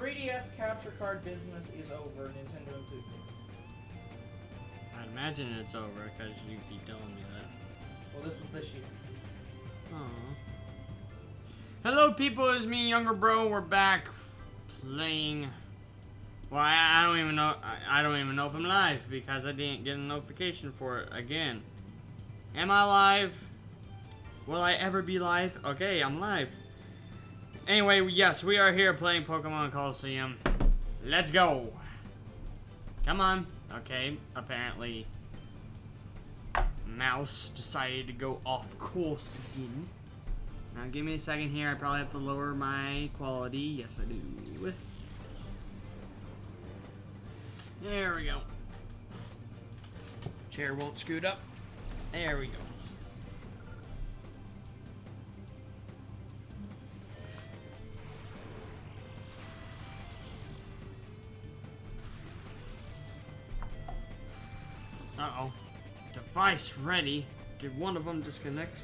3DS capture card business is over. Nintendo included. I'd imagine it's over because you keep telling me that. Well, this was this year. Aww. Hello, people. It's me, Younger Bro. We're back playing. Well, I don't even know. I don't even know if I'm live because I didn't get a notification for it again. Am I live? Will I ever be live? Okay, I'm live. Anyway, yes, we are here playing Pokémon Colosseum. Let's go. Come on. Okay, apparently Mouse decided to go off course again. Now give me a second here. I probably have to lower my quality. Yes, I do. There we go. Chair won't scoot up. There we go. Uh-oh. Device ready. Did one of them disconnect?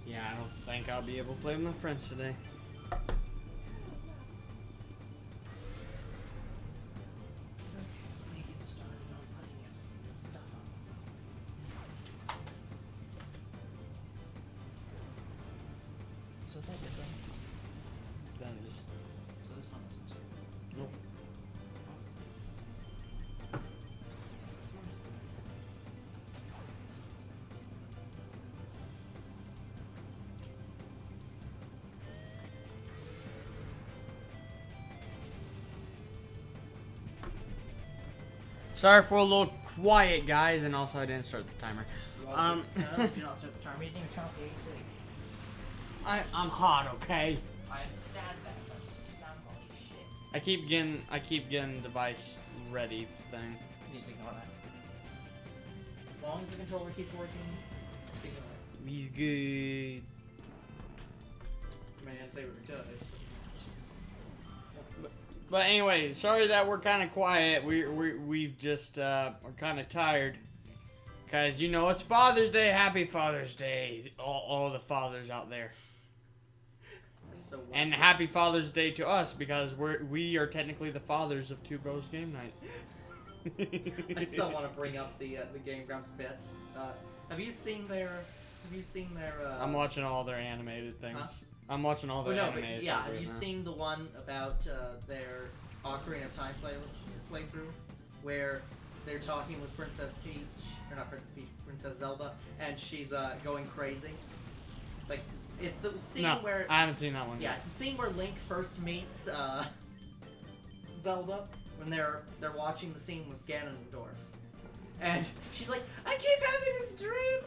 Yeah, I don't think I'll be able to play with my friends today. So is that different? That is. So this one isn't. Nope. Sorry for a little quiet, guys, and also I didn't start the timer. No, do not start the timer. You didn't even turn off the AC. I'm hot, okay? I understand that, but you sound holy shit. I keep getting device ready thing. You just ignore that. As long as the controller keeps working, ignore it. He's good. I mean, I didn't say we were good. I just said But anyway, sorry that we're kind of quiet. We've just are kind of tired, cause you know it's Father's Day. Happy Father's Day, all the fathers out there. so And happy Father's Day to us because we are technically the fathers of Two Bros Game Night. I still want to bring up the Game Grumps bit. Have you seen their? I'm watching all their animated things. Huh? I'm watching all their animated things. Yeah, have right you now. seen the one about their Ocarina of Time playthrough, where they're talking with Princess Peach, or not Princess Peach, Princess Zelda, and she's going crazy. Like it's the scene where I haven't seen that one. Yeah, yet. it's the scene where Link first meets Zelda when they're watching the scene with Ganondorf, and she's like, "I keep having this dream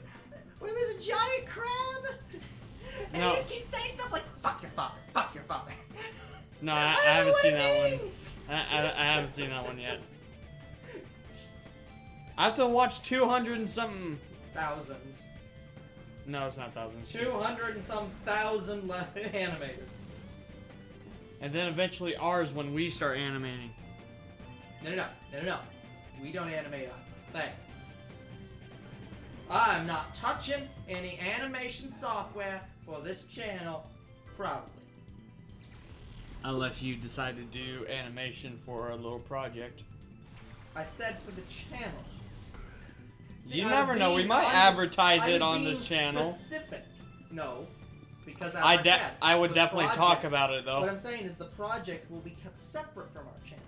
where there's a giant crab." And No. he just keeps saying stuff like, "Fuck your father, fuck your father." No, I don't know haven't what seen it that one. means. I haven't seen that one yet. I have to watch 200 and something. 1,000. No, it's not thousands. 200 and some thousand animators. And then eventually ours when we start animating. No. We don't animate a thing. I'm not touching any animation software for this channel, probably. Unless you decide to do animation for a little project. I said for the channel. See, You I never was know, we being- might I was- advertise I it was on being this channel. Specific. No, because as I said, would the definitely project- talk about it though. What I'm saying is the project will be kept separate from our channel.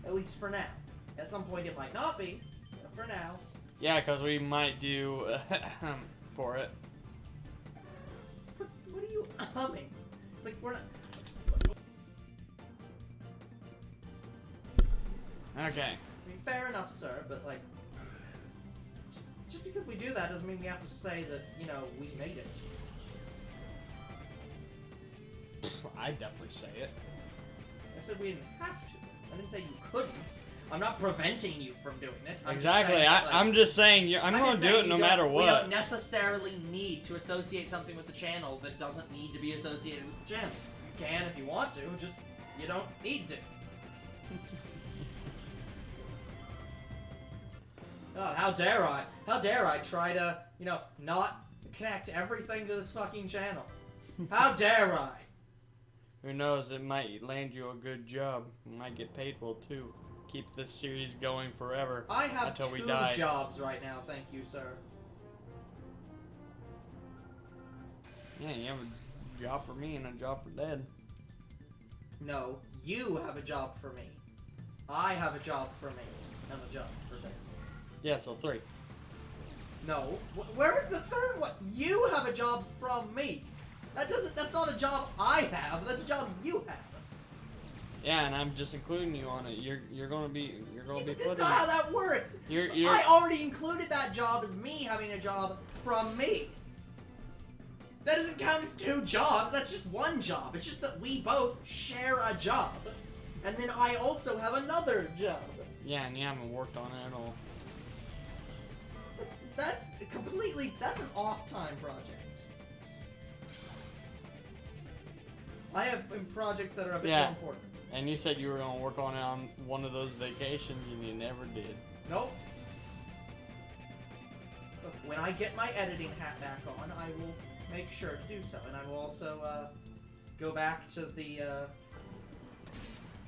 At least for now. At some point it might not be, but for now. Yeah, because we might do for it. What are you humming? It's like we're not. Okay. I mean, fair enough, sir, but like, just because we do that doesn't mean we have to say that, you know, we made it. I'd definitely say it. I said we didn't have to. I didn't say you couldn't. I'm not preventing you from doing it. Exactly. I'm just saying I'm going to do it no matter what. We don't necessarily need to associate something with the channel that doesn't need to be associated with the channel. You can if you want to, just you don't need to. God, how dare I? How dare I try to, you know, not connect everything to this fucking channel? How dare I? Who knows? It might land you a good job. You might get paid well too. Keep this series going forever. I have until we 2 die. jobs right now, thank you, sir. Yeah, you have a job for me and a job for Dad. No, you have a job for me. I have a job for me and a job for Dad. Yeah, so 3. No, where is the third one? You have a job from me. That's not a job I have. That's a job you have. Yeah, and I'm just including you on it. You're gonna be That's putting. not how that works. I already included that job as me having a job from me. That doesn't count as 2 jobs. That's just 1 job. It's just that we both share a job, and then I also have another job. Yeah, and you haven't worked on it at all. That's an off-time project. I have projects that are a bit more important. And you said you were gonna work on it on one of those vacations, and you never did. Nope. Look, when I get my editing hat back on, I will make sure to do so, and I will also go back to the.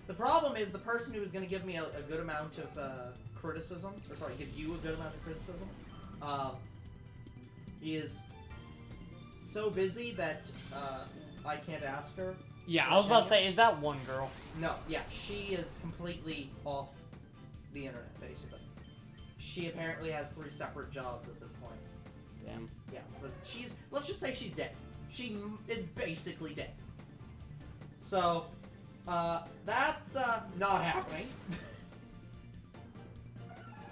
The problem is the person who is going to give me a good amount of criticism, or sorry, give you a good amount of criticism, is so busy that I can't ask her. Yeah, I was about to say, is that one girl? No, yeah, she is completely off the internet, basically. She apparently has 3 separate jobs at this point. Damn. Yeah, so let's just say she's dead. She is basically dead. So, that's, not happening.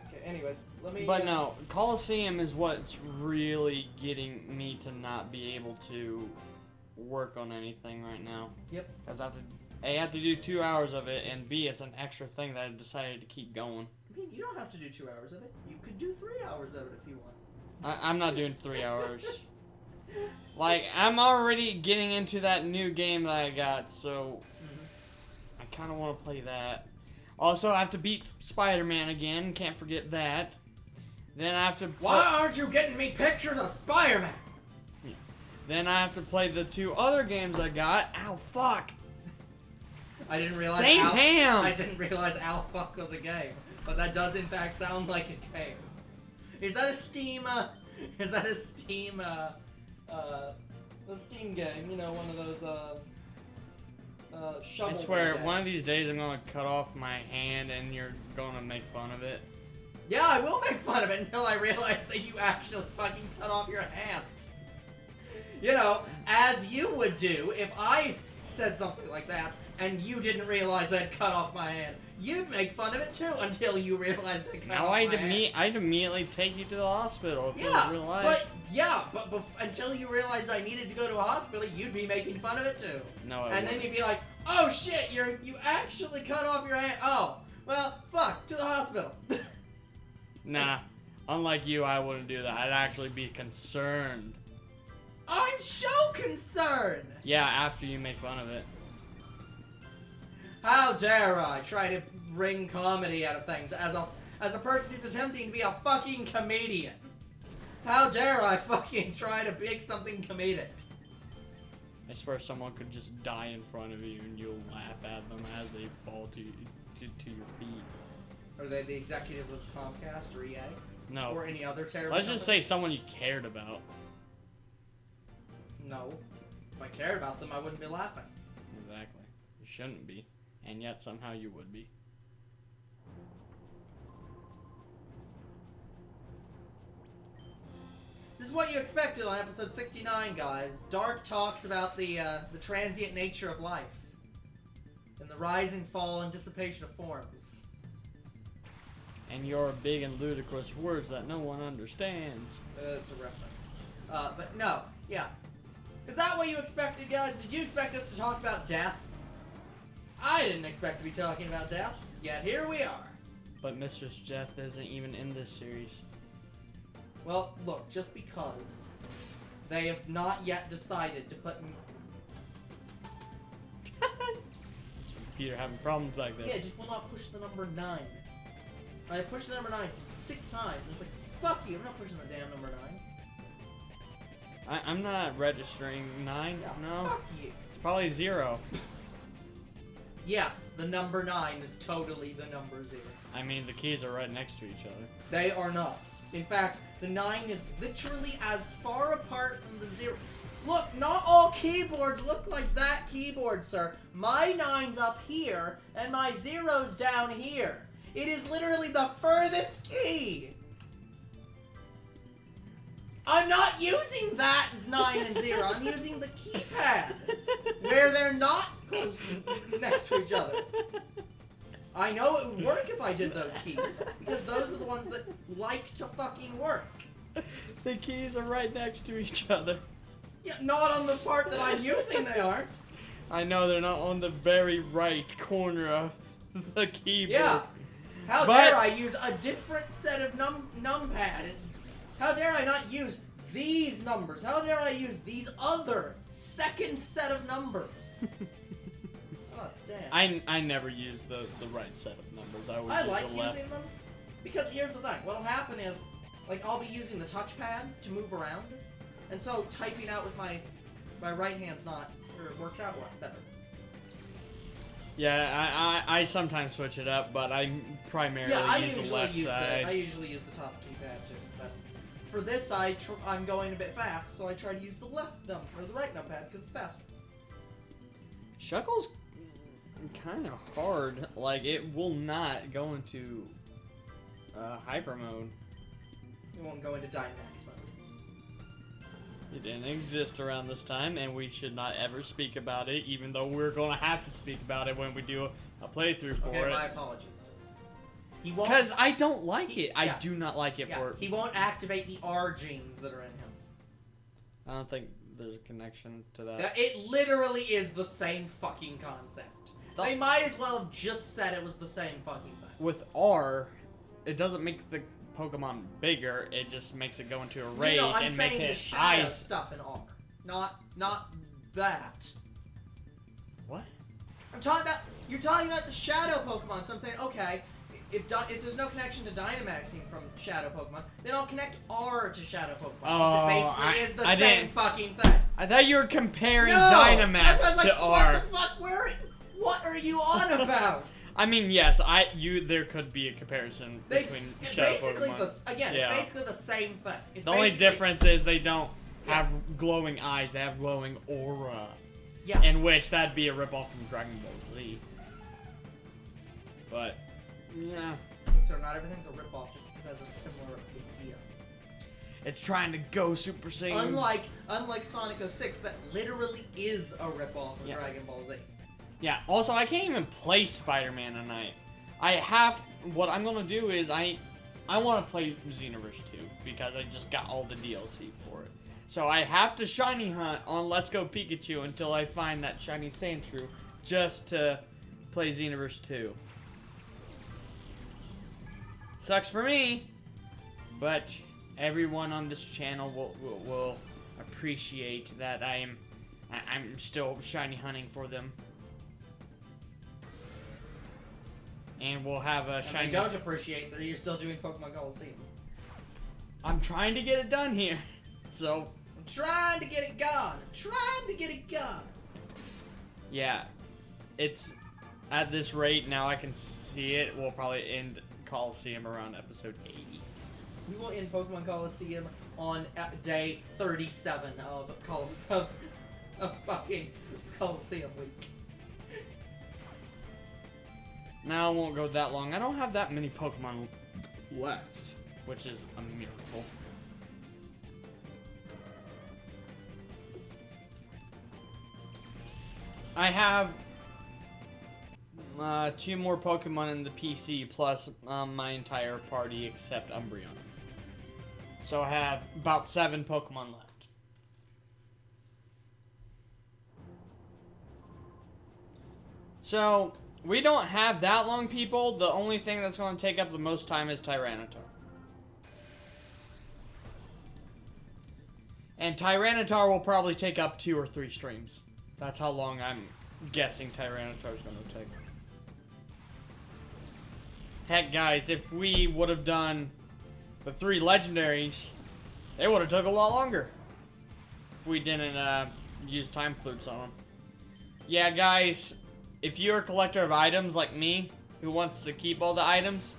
Okay, anyways, let me... But no, Colosseum is what's really getting me to not be able to work on anything right now. Yep. Because I have to do 2 hours of it, and B, it's an extra thing that I decided to keep going. I mean, you don't have to do 2 hours of it. You could do 3 hours of it if you want. I'm not doing 3 hours. Like, I'm already getting into that new game that I got, so I kind of want to play that. Also, I have to beat Spider-Man again. Can't forget that. Then I have to... Why aren't you getting me pictures of Spider-Man? Then I have to play the 2 other games I got. Ow, fuck! I didn't realize Same ham! I didn't realize Ow, fuck was a game. But that does in fact sound like a game. Is that a Steam, is that a Steam, a Steam game? You know, one of those, shovel. I swear, games. one of these days I'm gonna cut off my hand and you're gonna make fun of it. Yeah, I will make fun of it until I realize that you actually fucking cut off your hand. You know, as you would do if I said something like that and you didn't realize I'd cut off my hand. You'd make fun of it too until you realized I cut off my hand. I'd immediately take you to the hospital if it was real life. But until you realized I needed to go to a hospital, you'd be making fun of it too. No, I And then you'd be like, oh shit, you actually cut off your hand. Oh, well, fuck, to the hospital. Nah, unlike you, I wouldn't do that. I'd actually be concerned. I'm so concerned! Yeah, after you make fun of it. How dare I try to bring comedy out of things as a person who's attempting to be a fucking comedian? How dare I fucking try to make something comedic? I swear someone could just die in front of you and you'll laugh at them as they fall to your feet. Are they the executive of Comcast or EA? No. Or any other terrible Let's just say someone you cared about. No. If I cared about them, I wouldn't be laughing. Exactly. You shouldn't be. And yet somehow you would be. This is what you expected on episode 69, guys. Dark talks about the transient nature of life. And the rise and fall and dissipation of forms. And your big and ludicrous words that no one understands. It's a reference. But no, yeah. Is that what you expected, guys? Did you expect us to talk about death? I didn't expect to be talking about death, yet here we are. But Mistress Death isn't even in this series. Well, look, just because they have not yet decided to put... Peter having problems back there. Yeah, just will not push the number 9. I pushed the number 9 6 times. It's like, fuck you, I'm not pushing the damn number 9. I'm not registering 9, Yeah, no. fuck you. It's probably 0. Yes, the number 9 is totally the number 0. I mean, the keys are right next to each other. They are not. In fact, the 9 is literally as far apart from the 0. Look, not all keyboards look like that keyboard, sir. My 9's up here, and my 0's down here. It is literally the furthest key. I'm not using that as 9 and 0. I'm using the keypad, where they're not close to, next to each other. I know it would work if I did those keys, because those are the ones that like to fucking work. The keys are right next to each other. Yeah, not on the part that I'm using, they aren't. I know they're not on the very right corner of the keyboard. Yeah. How dare I use a different set of numpad? How dare I not use these numbers? How dare I use these other second set of numbers? Oh, damn. I never use the right set of numbers. I always I use like the left. using them because here's the thing. What'll happen is, like, I'll be using the touchpad to move around, and so typing out with my right hand's not, or it works out better. Yeah, I sometimes switch it up, but I primarily use the left side. I usually use the top keypad too, but for this I'm going a bit fast, so I try to use the left or the right numpad because it's faster. Shuckle's kind of hard. Like, it will not go into hyper mode. It won't go into Dynamax mode. It didn't exist around this time, and we should not ever speak about it, even though we're going to have to speak about it when we do a playthrough for it. Okay, my apologies. He won't. Because I don't like it. Yeah. I do not like it for... He won't activate the R genes that are in him. I don't think there's a connection to that. Yeah, it literally is the same fucking concept. They might as well have just said it was the same fucking thing. With R, it doesn't make the Pokemon bigger, it just makes it go into a rage and make saying it the shadow eyes. stuff in R. Not that. What? I'm talking about, you're talking about the shadow Pokemon, so I'm saying, okay, if there's no connection to Dynamaxing from shadow Pokemon, then I'll connect R to shadow Pokemon. Oh, it basically is the same didn't- fucking thing. I thought you were comparing No! Dynamax I was like, to R. what the fuck? What are you on about? I mean, yes, there could be a comparison between It's shadow basically Pokemon. it's basically the same thing. It's The only basically- difference is they don't have glowing eyes, they have glowing aura. Yeah. In which that'd be a ripoff from Dragon Ball Z. But, yeah. So not everything's a ripoff, it has a similar idea. It's trying to go Super Saiyan. Unlike Sonic 06, that literally is a ripoff of Dragon Ball Z. Yeah, also, I can't even play Spider-Man tonight. What I'm gonna do is, I want to play Xenoverse 2, because I just got all the DLC for it. So I have to shiny hunt on Let's Go Pikachu until I find that shiny Sandshrew, just to play Xenoverse 2. Sucks for me, but everyone on this channel will appreciate that I'm still shiny hunting for them. And we'll have a shiny... I don't appreciate that you're still doing Pokemon Colosseum. I'm trying to get it done here. So... I'm trying to get it gone. Yeah. It's... At this rate, now I can see it, we'll probably end Colosseum around episode 80. We will end Pokemon Colosseum on day 37 of fucking Colosseum week. Now it won't go that long. I don't have that many Pokemon left, which is a miracle. I have 2 more Pokemon in the PC, plus my entire party except Umbreon. So I have about 7 Pokemon left. So, we don't have that long, people. The only thing that's going to take up the most time is Tyranitar. And Tyranitar will probably take up 2 or 3 streams. That's how long I'm guessing Tyranitar is going to take. Heck, guys, if we would have done the 3 legendaries, they would have took a lot longer. If we didn't use time flutes on them. Yeah, guys, if you're a collector of items like me, who wants to keep all the items,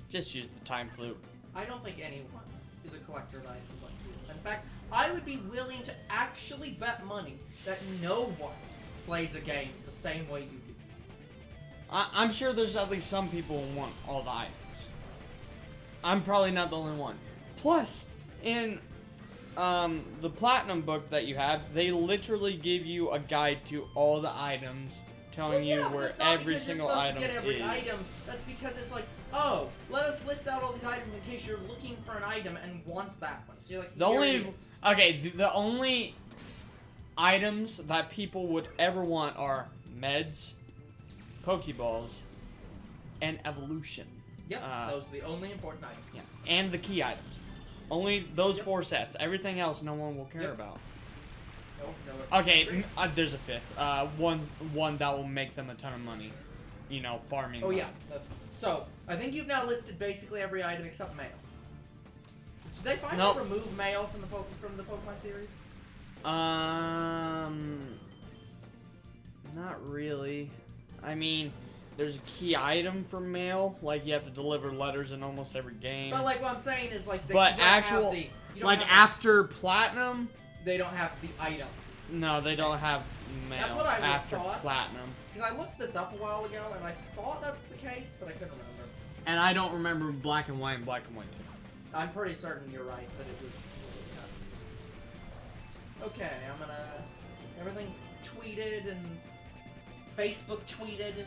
just use the time flute. I don't think anyone is a collector of items like you. In fact, I would be willing to actually bet money that no one plays a game the same way you do. I'm sure there's at least some people who want all the items. I'm probably not the only one. Plus, in the Platinum book that you have, they literally give you a guide to all the items, telling you where every single item is. That's because it's like, oh, let us list out all these items in case you're looking for an item and want that one. So you're like, the only items that people would ever want are meds, Pokeballs, and evolution. Yep, those are the only important items. Yeah, and the key items. Only those 4 sets. Everything else, no one will care about. No, okay, there's a 5th. One that will make them a ton of money. You know, farming. Oh money. yeah. So I think you've now listed basically every item except mail. Did they finally remove mail from the Pokemon series? Not really. I mean, there's a key item for mail, like you have to deliver letters in almost every game. But like what I'm saying is like, after Platinum, they don't have the item. No, they don't have mail. That's what I after thought. Platinum. Because I looked this up a while ago and I thought that's the case, but I couldn't remember. And I don't remember Black and White and Black and White too. I'm pretty certain you're right, but it was. Okay, everything's tweeted and Facebook tweeted.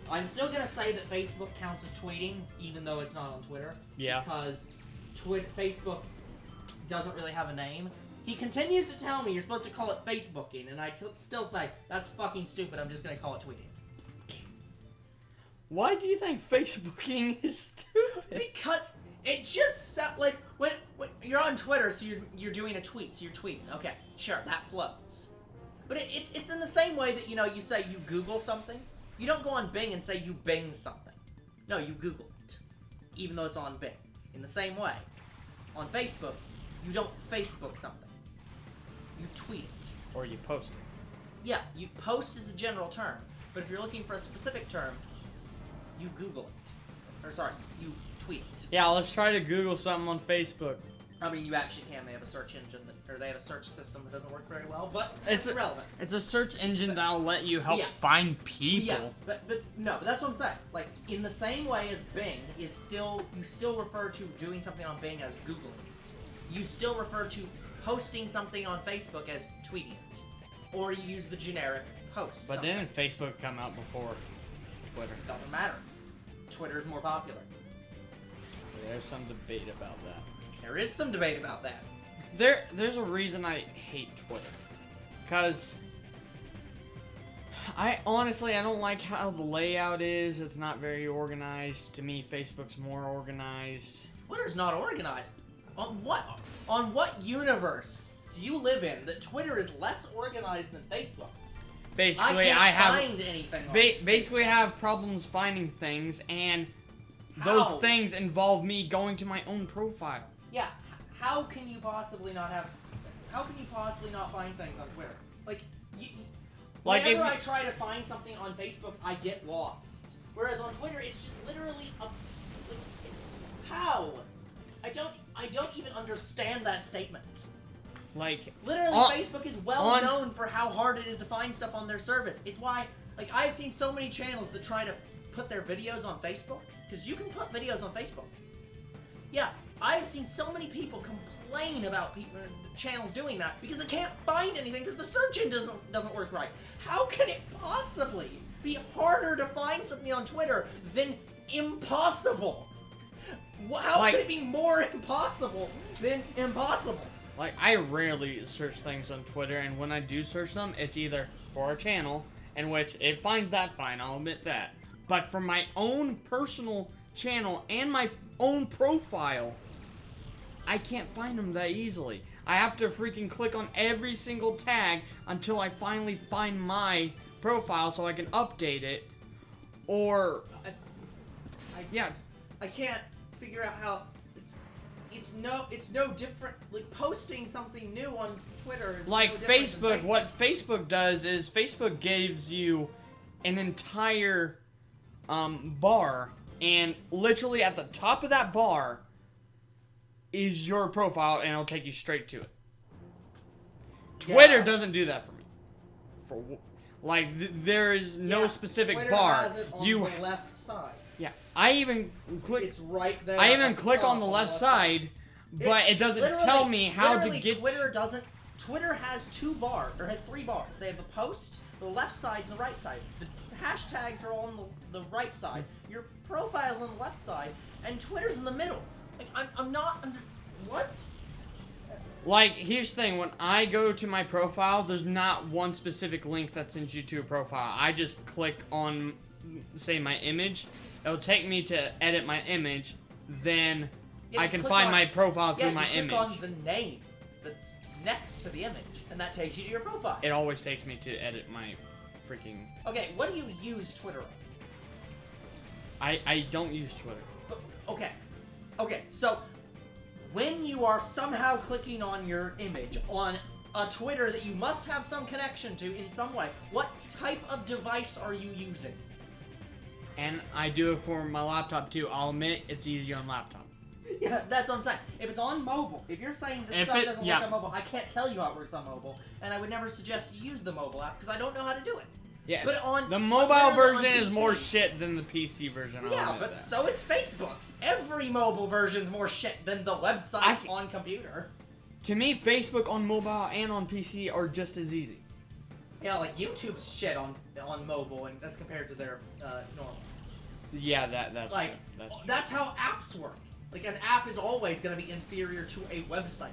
I'm still gonna say that Facebook counts as tweeting, even though it's not on Twitter. Yeah. Because Facebook doesn't really have a name. He continues to tell me you're supposed to call it Facebooking, and I still say that's fucking stupid. I'm just gonna call it tweeting. Why do you think Facebooking is stupid? Because it just like when you're on Twitter, so you're doing a tweet, so you're tweeting. Okay, sure, that flows. But it's in the same way that you say you Google something. You don't go on Bing and say you Bing something. No, you Google it, even though it's on Bing. In the same way, on Facebook, you don't Facebook something. You tweet it. Or you post it. Yeah, you post is a general term, but if you're looking for a specific term, you Google it. Or sorry, you tweet it. Yeah, let's try to Google something on Facebook. I mean, you actually can. They have a search engine, or they have a search system that doesn't work very well, but it's irrelevant. It's a search engine that'll let you help find people. Yeah, but that's what I'm saying. Like, in the same way as Bing is you still refer to doing something on Bing as Googling it. You still refer to posting something on Facebook as tweeting it. Or you use the generic post. But didn't Facebook come out before Twitter? It doesn't matter. Twitter is more popular. There's some debate about that. There is some debate about that. There's a reason I hate Twitter. Because I don't like how the layout is. It's not very organized. To me, Facebook's more organized. Twitter's not organized. On what universe do you live in that Twitter is less organized than Facebook? Basically, I can't find anything. Basically, I have problems finding things, and those things involve me going to my own profile. Yeah, how can you possibly not find things on Twitter? Whenever I try to find something on Facebook, I get lost. Whereas on Twitter, it's just literally how? I don't even understand that statement. Literally, Facebook is well known for how hard it is to find stuff on their service. It's why, I've seen so many channels that try to put their videos on Facebook, because you can put videos on Facebook. Yeah, I've seen so many people complain about channels doing that because they can't find anything because the search engine doesn't work right. How can it possibly be harder to find something on Twitter than impossible? How could it be more impossible than impossible? I rarely search things on Twitter, and when I do search them, it's either for a channel, in which it finds that fine, I'll admit that. But for my own personal channel and my own profile, I can't find them that easily. I have to freaking click on every single tag until I finally find my profile so I can update it. Or, I can't figure out how. It's no different. Like posting something new on Twitter is like no different Facebook, than what Facebook does is Facebook gives you an entire bar, and literally at the top of that bar is your profile, and it'll take you straight to it. Twitter doesn't do that for me. There is no specific Twitter bar. Has it on the left side. Yeah, I even click. It's right there. I even click on the left side, but it doesn't tell me how to get. Twitter has two bars, or has three bars. They have the post, the left side, and the right side. The hashtags are on the right side. Your profile's on the left side, and Twitter's in the middle. Like I'm not. What? Like, here's the thing, when I go to my profile, there's not one specific link that sends you to a profile. I just click on, say, my image. It'll take me to edit my image, then I can find my profile through my image. Yeah, you click on the name that's next to the image, and that takes you to your profile. It always takes me to edit my freaking... Okay, what do you use Twitter on? I don't use Twitter. Okay, so... when you are somehow clicking on your image on a Twitter that you must have some connection to in some way, what type of device are you using? And I do it for my laptop too. I'll admit it's easier on laptop. Yeah, that's what I'm saying. If it's on mobile, if you're saying this stuff doesn't work on mobile, I can't tell you how it works on mobile, and I would never suggest you use the mobile app because I don't know how to do it. Yeah, but on the mobile version is more shit than the PC version. Yeah, but so is Facebook's. Every mobile version's more shit than the website on computer. To me, Facebook on mobile and on PC are just as easy. Yeah, like YouTube's shit on mobile, and that's compared to their normal. Yeah, that's like true. that's how apps work. Like an app is always going to be inferior to a website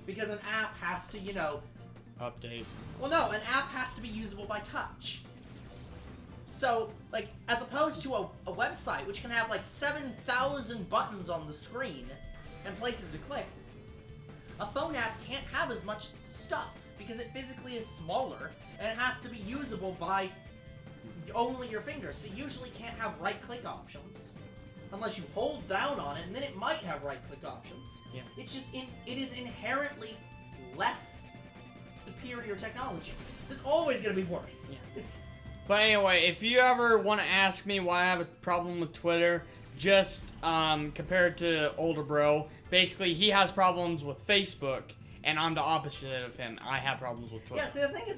because an app has to, update. Well, no, an app has to be usable by touch. So, like, as opposed to a website, which can have, like, 7,000 buttons on the screen and places to click, a phone app can't have as much stuff because it physically is smaller and it has to be usable by only your fingers. So you usually can't have right-click options unless you hold down on it, and then it might have right-click options. Yeah. It's just, it is inherently less superior technology. It's always going to be worse. Yeah. But anyway, if you ever want to ask me why I have a problem with Twitter, just compared to older bro, basically he has problems with Facebook, and I'm the opposite of him. I have problems with Twitter. Yeah, see the thing is,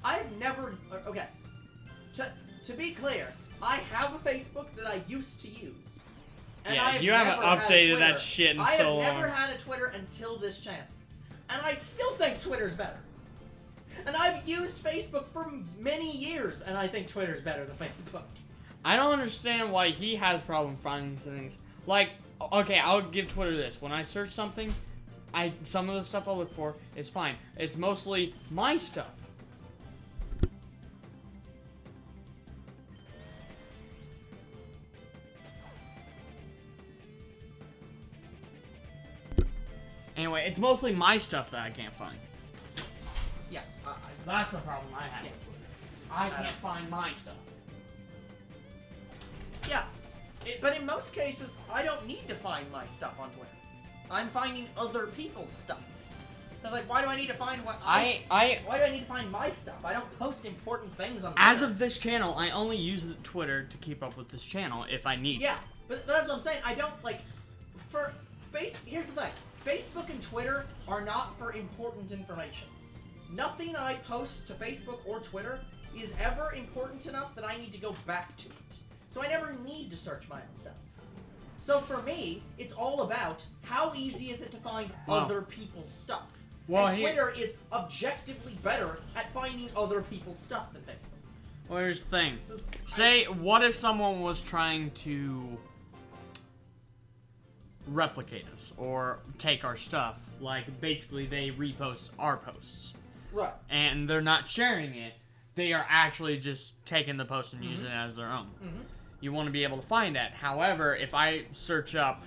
I've never, okay, to be clear, I have a Facebook that I used to use. And yeah, you haven't updated that shit in so long. I have never had a Twitter until this channel. And I still think Twitter's better. And I've used Facebook for many years, and I think Twitter's better than Facebook. I don't understand why he has problem finding things. Like, okay, I'll give Twitter this. When I search something, some of the stuff I look for is fine. It's mostly my stuff. Anyway, it's mostly my stuff that I can't find. Yeah, that's the problem I have with Twitter. I can't find my stuff. Yeah, but in most cases, I don't need to find my stuff on Twitter. I'm finding other people's stuff. So like, why do I need to find why do I need to find my stuff? I don't post important things on Twitter. As of this channel, I only use Twitter to keep up with this channel if I need. Yeah, but that's what I'm saying. I don't here's the thing. Facebook and Twitter are not for important information. Nothing I post to Facebook or Twitter is ever important enough that I need to go back to it. So I never need to search my own stuff. So for me, it's all about how easy is it to find other people's stuff. And Twitter is objectively better at finding other people's stuff than Facebook. Well, here's the thing. What if someone was trying to replicate us or take our stuff? Like, basically, they repost our posts. Right. And they're not sharing it. they are actually just taking the post and using it as their own. You want to be able to find that. However, if I search up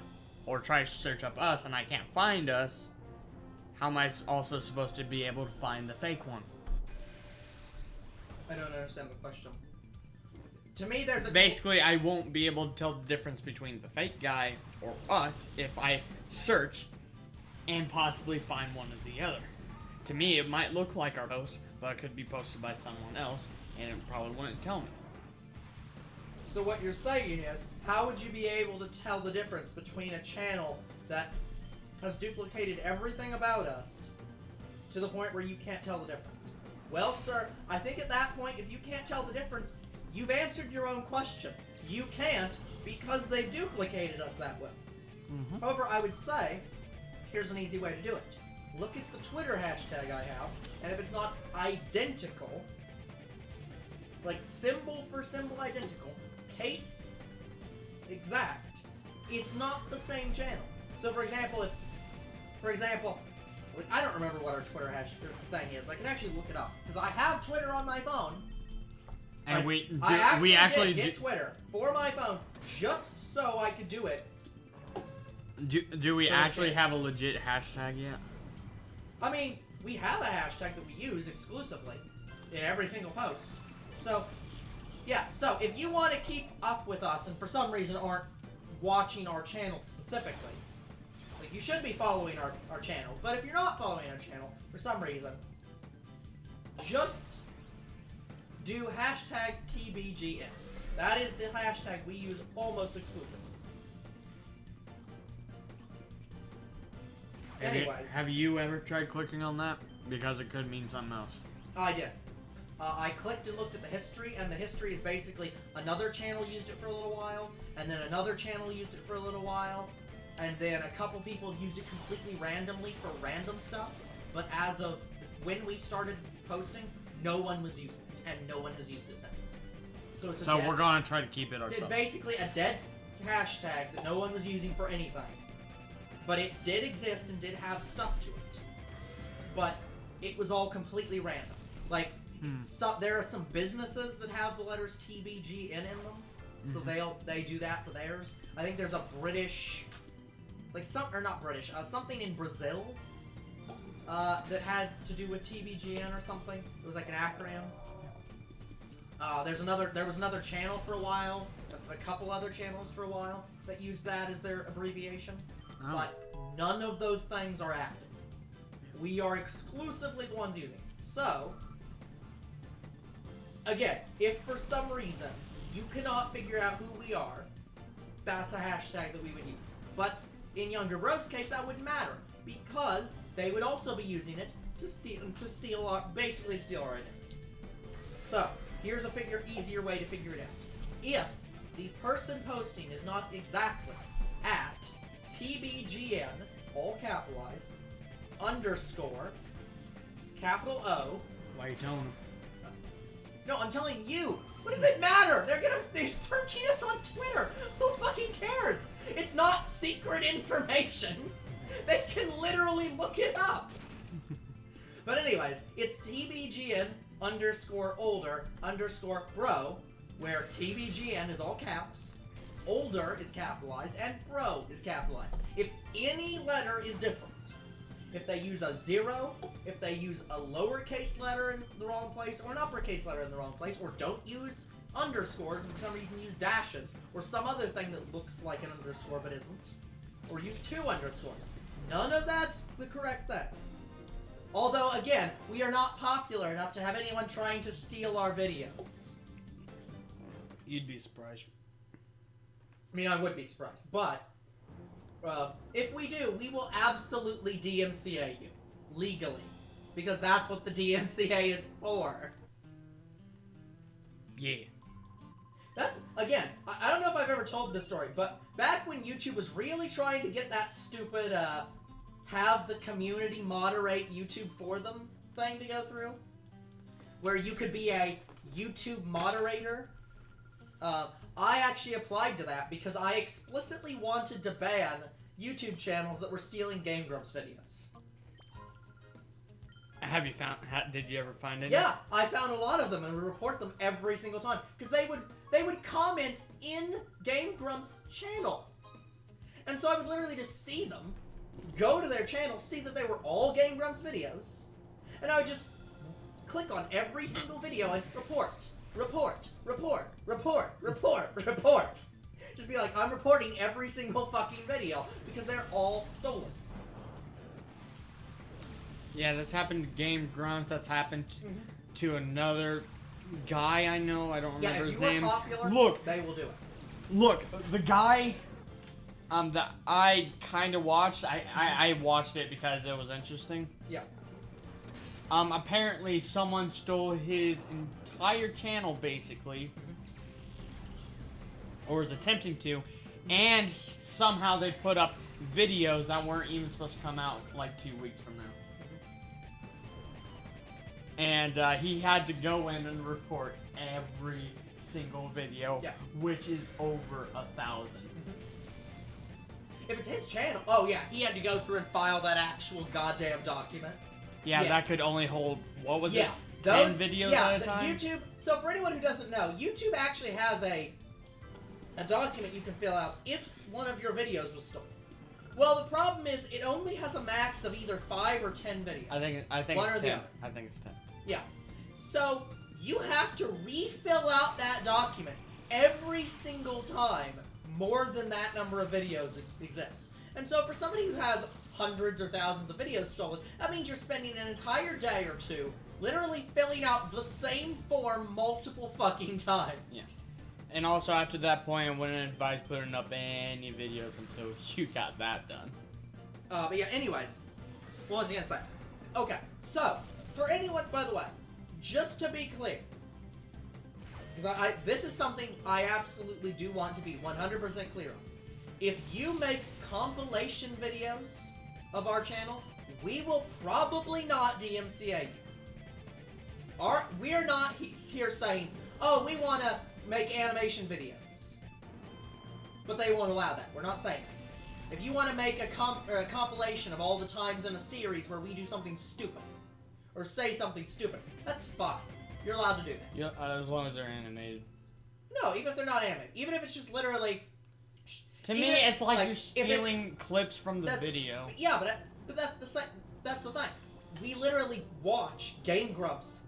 or try to search up us and I can't find us, how am I also supposed to be able to find the fake one? I don't understand the question. To me, there's a... Basically, I won't be able to tell the difference between the fake guy or us if I search and possibly find one or the other. To me, it might look like our post, but it could be posted by someone else, and it probably wouldn't tell me. So what you're saying is, how would you be able to tell the difference between a channel that has duplicated everything about us to the point where you can't tell the difference? Well, sir, I think at that point, if you can't tell the difference, you've answered your own question. You can't because they've duplicated us that way. However, I would say, here's an easy way to do it. Look at the Twitter hashtag I have, and if it's not identical, like symbol for symbol identical, case exact, it's not the same channel. So for example, I don't remember what our Twitter hashtag thing is. I can actually look it up because I have Twitter on my phone. And like, we actually did get Twitter for my phone just so I could do it. Do we actually have a legit hashtag yet? I mean, we have a hashtag that we use exclusively in every single post. So, yeah, so if you want to keep up with us and for some reason aren't watching our channel specifically, like you should be following our channel, but if you're not following our channel for some reason, just do hashtag TBGN. That is the hashtag we use almost exclusively. Anyways. Have you ever tried clicking on that? Because it could mean something else. I did. I clicked and looked at the history, and the history is basically another channel used it for a little while, and then another channel used it for a little while, and then a couple people used it completely randomly for random stuff, but as of when we started posting, no one was using it, and no one has used it since. So it's we're gonna try to keep it ourselves. It's basically a dead hashtag that no one was using for anything. But it did exist and did have stuff to it. But it was all completely random. Like, so, there are some businesses that have the letters TBGN in them. So they do that for theirs. I think there's a British, like something in Brazil that had to do with TBGN or something. It was like an acronym. There was another channel for a while, a couple other channels for a while that used that as their abbreviation. Oh. But none of those things are active. We are exclusively the ones using it. So, again, if for some reason you cannot figure out who we are, that's a hashtag that we would use. But in Younger Bro's case, that wouldn't matter because they would also be using it to steal our identity. So, here's a easier way to figure it out. If the person posting is not exactly at TBGN, all capitalized, underscore, capital O. Why are you telling them? No, I'm telling you. What does it matter? They're searching us on Twitter. Who fucking cares? It's not secret information. They can literally look it up. But anyways, it's TBGN underscore older underscore bro, where TBGN is all caps. Older is capitalized, and bro is capitalized. If any letter is different, if they use a 0, if they use a lowercase letter in the wrong place, or an uppercase letter in the wrong place, or don't use underscores, and for some reason use dashes, or some other thing that looks like an underscore but isn't, or use 2 underscores, none of that's the correct thing. Although, again, we are not popular enough to have anyone trying to steal our videos. You'd be surprised. I mean, I would be surprised, but if we do, we will absolutely DMCA you, legally, because that's what the DMCA is for. Yeah. That's, again, I don't know if I've ever told this story, but back when YouTube was really trying to get that stupid, have the community moderate YouTube for them thing to go through, where you could be a YouTube moderator, I actually applied to that because I explicitly wanted to ban YouTube channels that were stealing Game Grumps videos. Have you found? Did you ever find any? Yeah, I found a lot of them and would report them every single time because they would comment in Game Grumps' channel, and so I would literally just see them, go to their channel, see that they were all Game Grumps videos, and I would just click on every single video and report. Just be like, I'm reporting every single fucking video because they're all stolen. Yeah, that's happened to Game Grumps. That's happened to another guy I know. I don't remember his name. Popular, look, they will do it. Look, the guy that I kind of watched. I watched it because it was interesting. Yeah. Apparently someone stole his entire channel, basically, or was attempting to, and somehow they put up videos that weren't even supposed to come out like 2 weeks from now. And he had to go in and report every single video, which is over 1,000. If it's his channel, oh yeah, he had to go through and file that actual goddamn document. Yeah, that could only hold, what was it, 10 those, videos at a time? YouTube, so for anyone who doesn't know, YouTube actually has a document you can fill out if one of your videos was stolen. Well, the problem is it only has a max of either 5 or 10 videos. I think one it's or 10. the other. I think it's 10. Yeah. So, you have to refill out that document every single time more than that number of videos exists. And so for somebody who has hundreds or thousands of videos stolen, that means you're spending an entire day or two literally filling out the same form multiple fucking times. Yes. And also after that point, I wouldn't advise putting up any videos until you got that done. But yeah, anyways, what was I gonna say? Okay, so, for anyone, by the way, just to be clear, because this is something I absolutely do want to be 100% clear on. If you make compilation videos of our channel, we will probably not DMCA you. We're not here saying, oh, we want to make animation videos. But they won't allow that. We're not saying that. If you want to make a compilation of all the times in a series where we do something stupid, or say something stupid, that's fine. You're allowed to do that. Yeah, as long as they're animated. No, even if they're not animated. Even if it's just literally... To me, it's like you're stealing clips from the video. Yeah, but that's the thing. We literally watch Game Grumps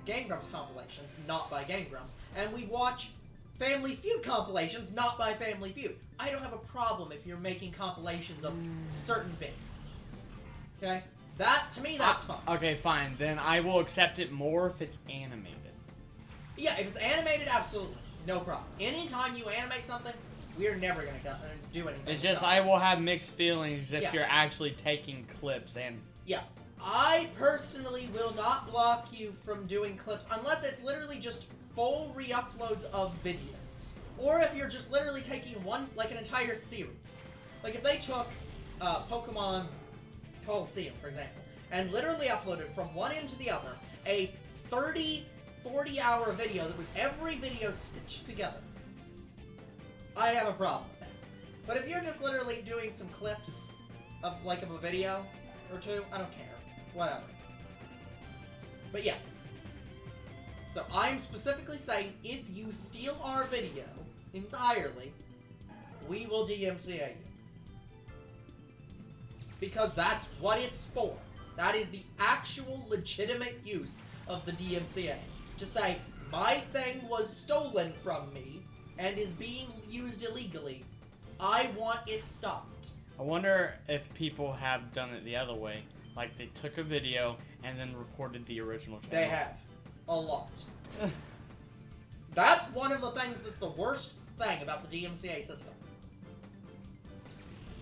Game Grumps compilations, not by Game Grumps, and we watch Family Feud compilations, not by Family Feud. I don't have a problem if you're making compilations of certain bits. Okay? That, to me, that's fine. Okay, fine. Then I will accept it more if it's animated. Yeah, if it's animated, absolutely. No problem. Anytime you animate something, we're never going to do anything. It's just I will have mixed feelings if you're actually taking clips and... Yeah. I personally will not block you from doing clips unless it's literally just full re-uploads of videos. Or if you're just literally taking one, like an entire series. Like if they took Pokémon Colosseum, for example, and literally uploaded from one end to the other a 30, 40-hour video that was every video stitched together, I'd have a problem with that. But if you're just literally doing some clips of a video or two, I don't care. Whatever. But yeah. So I'm specifically saying if you steal our video entirely, we will DMCA you. Because that's what it's for. That is the actual legitimate use of the DMCA. To say, my thing was stolen from me and is being used illegally. I want it stopped. I wonder if people have done it the other way. Like they took a video and then reported the original channel. They have. A lot. That's one of the things that's the worst thing about the DMCA system.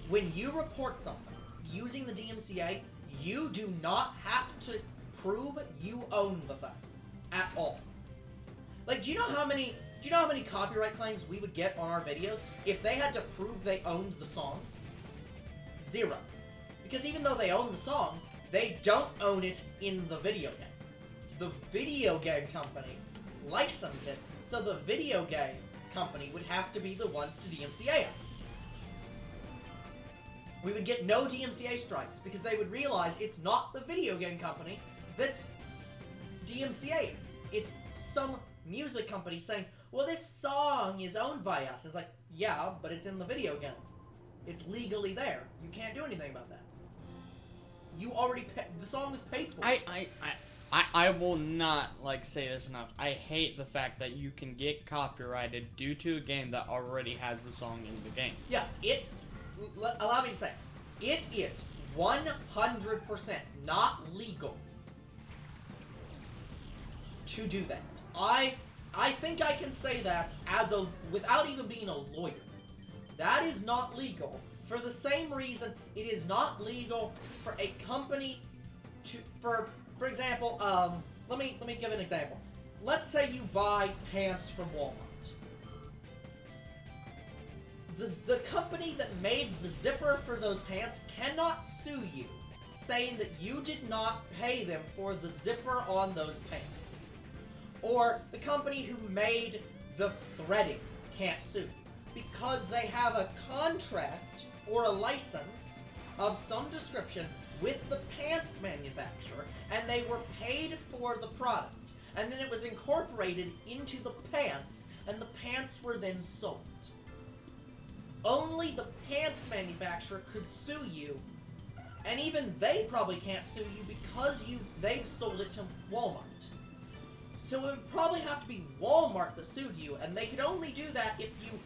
When you report something using the DMCA, you do not have to prove you own the thing. At all. Like, do you know how many copyright claims we would get on our videos if they had to prove they owned the song? 0. Because even though they own the song, they don't own it in the video game. The video game company licensed it, so the video game company would have to be the ones to DMCA us. we would get no DMCA strikes because they would realize it's not the video game company that's DMCA. It's some music company saying, well, this song is owned by us. It's like, yeah, but it's in the video game. It's legally there. You can't do anything about that. You already the song was paid for. I will not say this enough. I hate the fact that you can get copyrighted due to a game that already has the song in the game. Yeah, allow me to say, it is 100% not legal to do that. I think I can say that without even being a lawyer. That is not legal for the same reason it is not legal for a company for example, let me give an example. Let's say you buy pants from Walmart. The company that made the zipper for those pants cannot sue you, saying that you did not pay them for the zipper on those pants. Or the company who made the threading can't sue you, because they have a contract or a license of some description with the pants manufacturer, and they were paid for the product, and then it was incorporated into the pants, and the pants were then sold. Only the pants manufacturer could sue you, and even they probably can't sue you because they've sold it to Walmart. So it would probably have to be Walmart that sued you, and they could only do that if you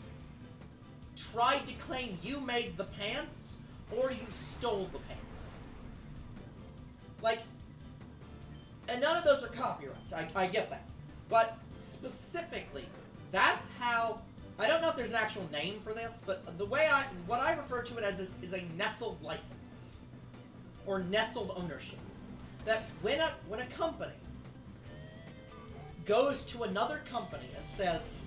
tried to claim you made the pants or you stole the pants. And none of those are copyright. I get that. But specifically, that's how... I don't know if there's an actual name for this, but the way what I refer to it as is a nestled license. Or nestled ownership. That when a company goes to another company and says,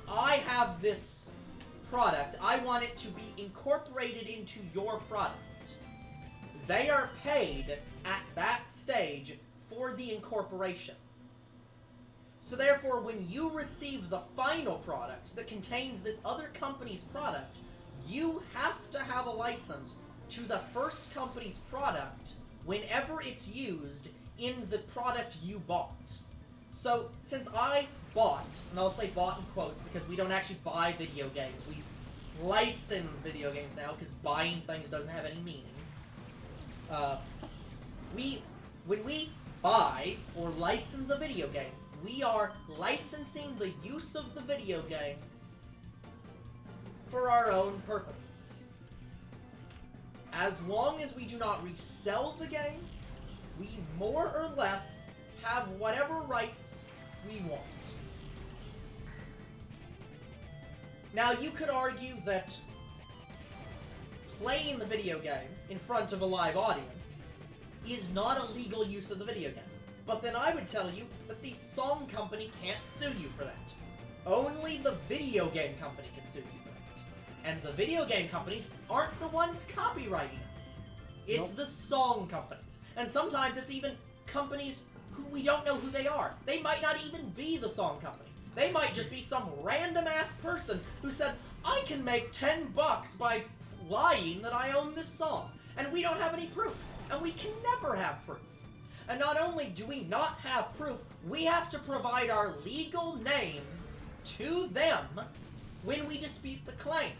I have this product, I want it to be incorporated into your product, they are paid at that stage for the incorporation. So therefore, when you receive the final product that contains this other company's product, you have to have a license to the first company's product whenever it's used in the product you bought. So, since I bought, and I'll say bought in quotes because we don't actually buy video games, we license video games now because buying things doesn't have any meaning. When we buy or license a video game, we are licensing the use of the video game for our own purposes. As long as we do not resell the game, we more or less have whatever rights we want. Now, you could argue that playing the video game in front of a live audience is not a legal use of the video game. But then I would tell you that the song company can't sue you for that. Only the video game company can sue you for that. And the video game companies aren't the ones copyrighting us. It's the song companies. And sometimes it's even companies who we don't know who they are. They might not even be the song company. They might just be some random-ass person who said, I can make $10 by lying that I own this song. And we don't have any proof. And we can never have proof. And not only do we not have proof, we have to provide our legal names to them when we dispute the claim.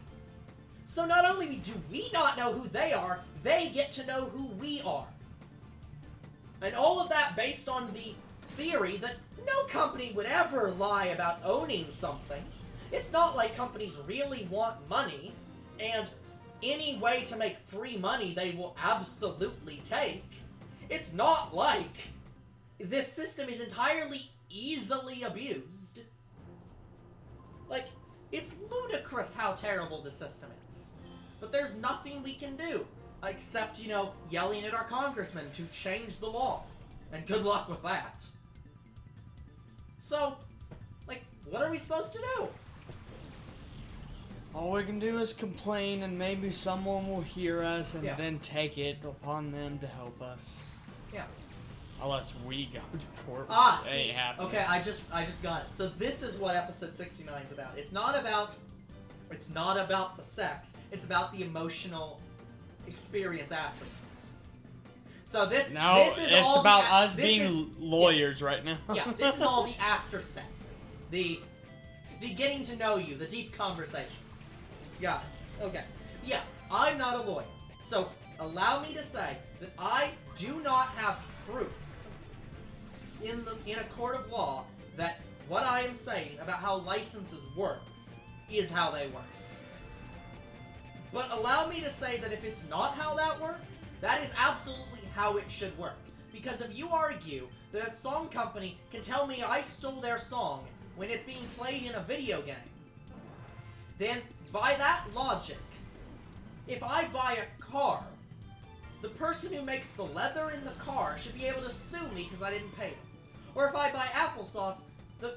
So not only do we not know who they are, they get to know who we are. And all of that based on the theory that no company would ever lie about owning something. It's not like companies really want money, and any way to make free money they will absolutely take. It's not like this system is entirely easily abused. Like, it's ludicrous how terrible the system is. But there's nothing we can do, except, yelling at our congressman to change the law. And good luck with that. So, what are we supposed to do? All we can do is complain, and maybe someone will hear us and then take it upon them to help us. Yeah. Unless we go to court. See. Okay, I just got it. So this is what episode 69 is about. It's not about the sex. It's about the emotional experience afterwards. So this is it's all about us being lawyers right now. Yeah, this is all the after sex. The getting to know you, the deep conversations. Got it. Okay. Yeah, I'm not a lawyer. So allow me to say that I do not have proof in a court of law that what I am saying about how licenses works is how they work. But allow me to say that if it's not how that works, that is absolutely how it should work. Because if you argue that a song company can tell me I stole their song when it's being played in a video game, then by that logic, if I buy a car, the person who makes the leather in the car should be able to sue me because I didn't pay them. Or if I buy applesauce, the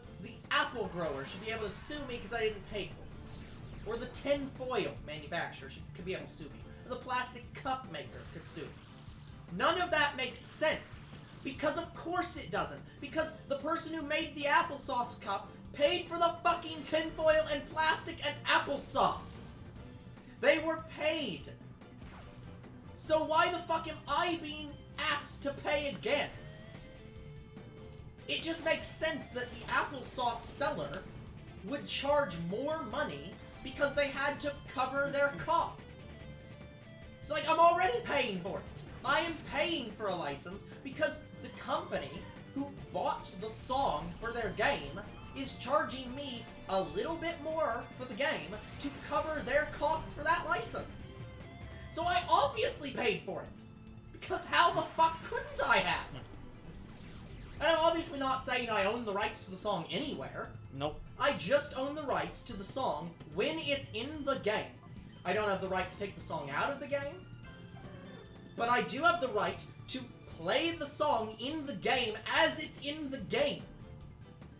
apple grower should be able to sue me because I didn't pay for it. Or the tin foil manufacturer could be able to sue me. Or the plastic cup maker could sue me. None of that makes sense. Because of course it doesn't. Because the person who made the applesauce cup paid for the fucking tin foil and plastic and applesauce. They were paid. So why the fuck am I being asked to pay again? It just makes sense that the applesauce seller would charge more money because they had to cover their costs. So like, I'm already paying for it. I am paying for a license because the company who bought the song for their game is charging me a little bit more for the game to cover their costs for that license. So I obviously paid for it. Because how the fuck couldn't I have? And I'm obviously not saying I own the rights to the song anywhere. Nope. I just own the rights to the song when it's in the game. I don't have the right to take the song out of the game. But I do have the right to play the song in the game as it's in the game.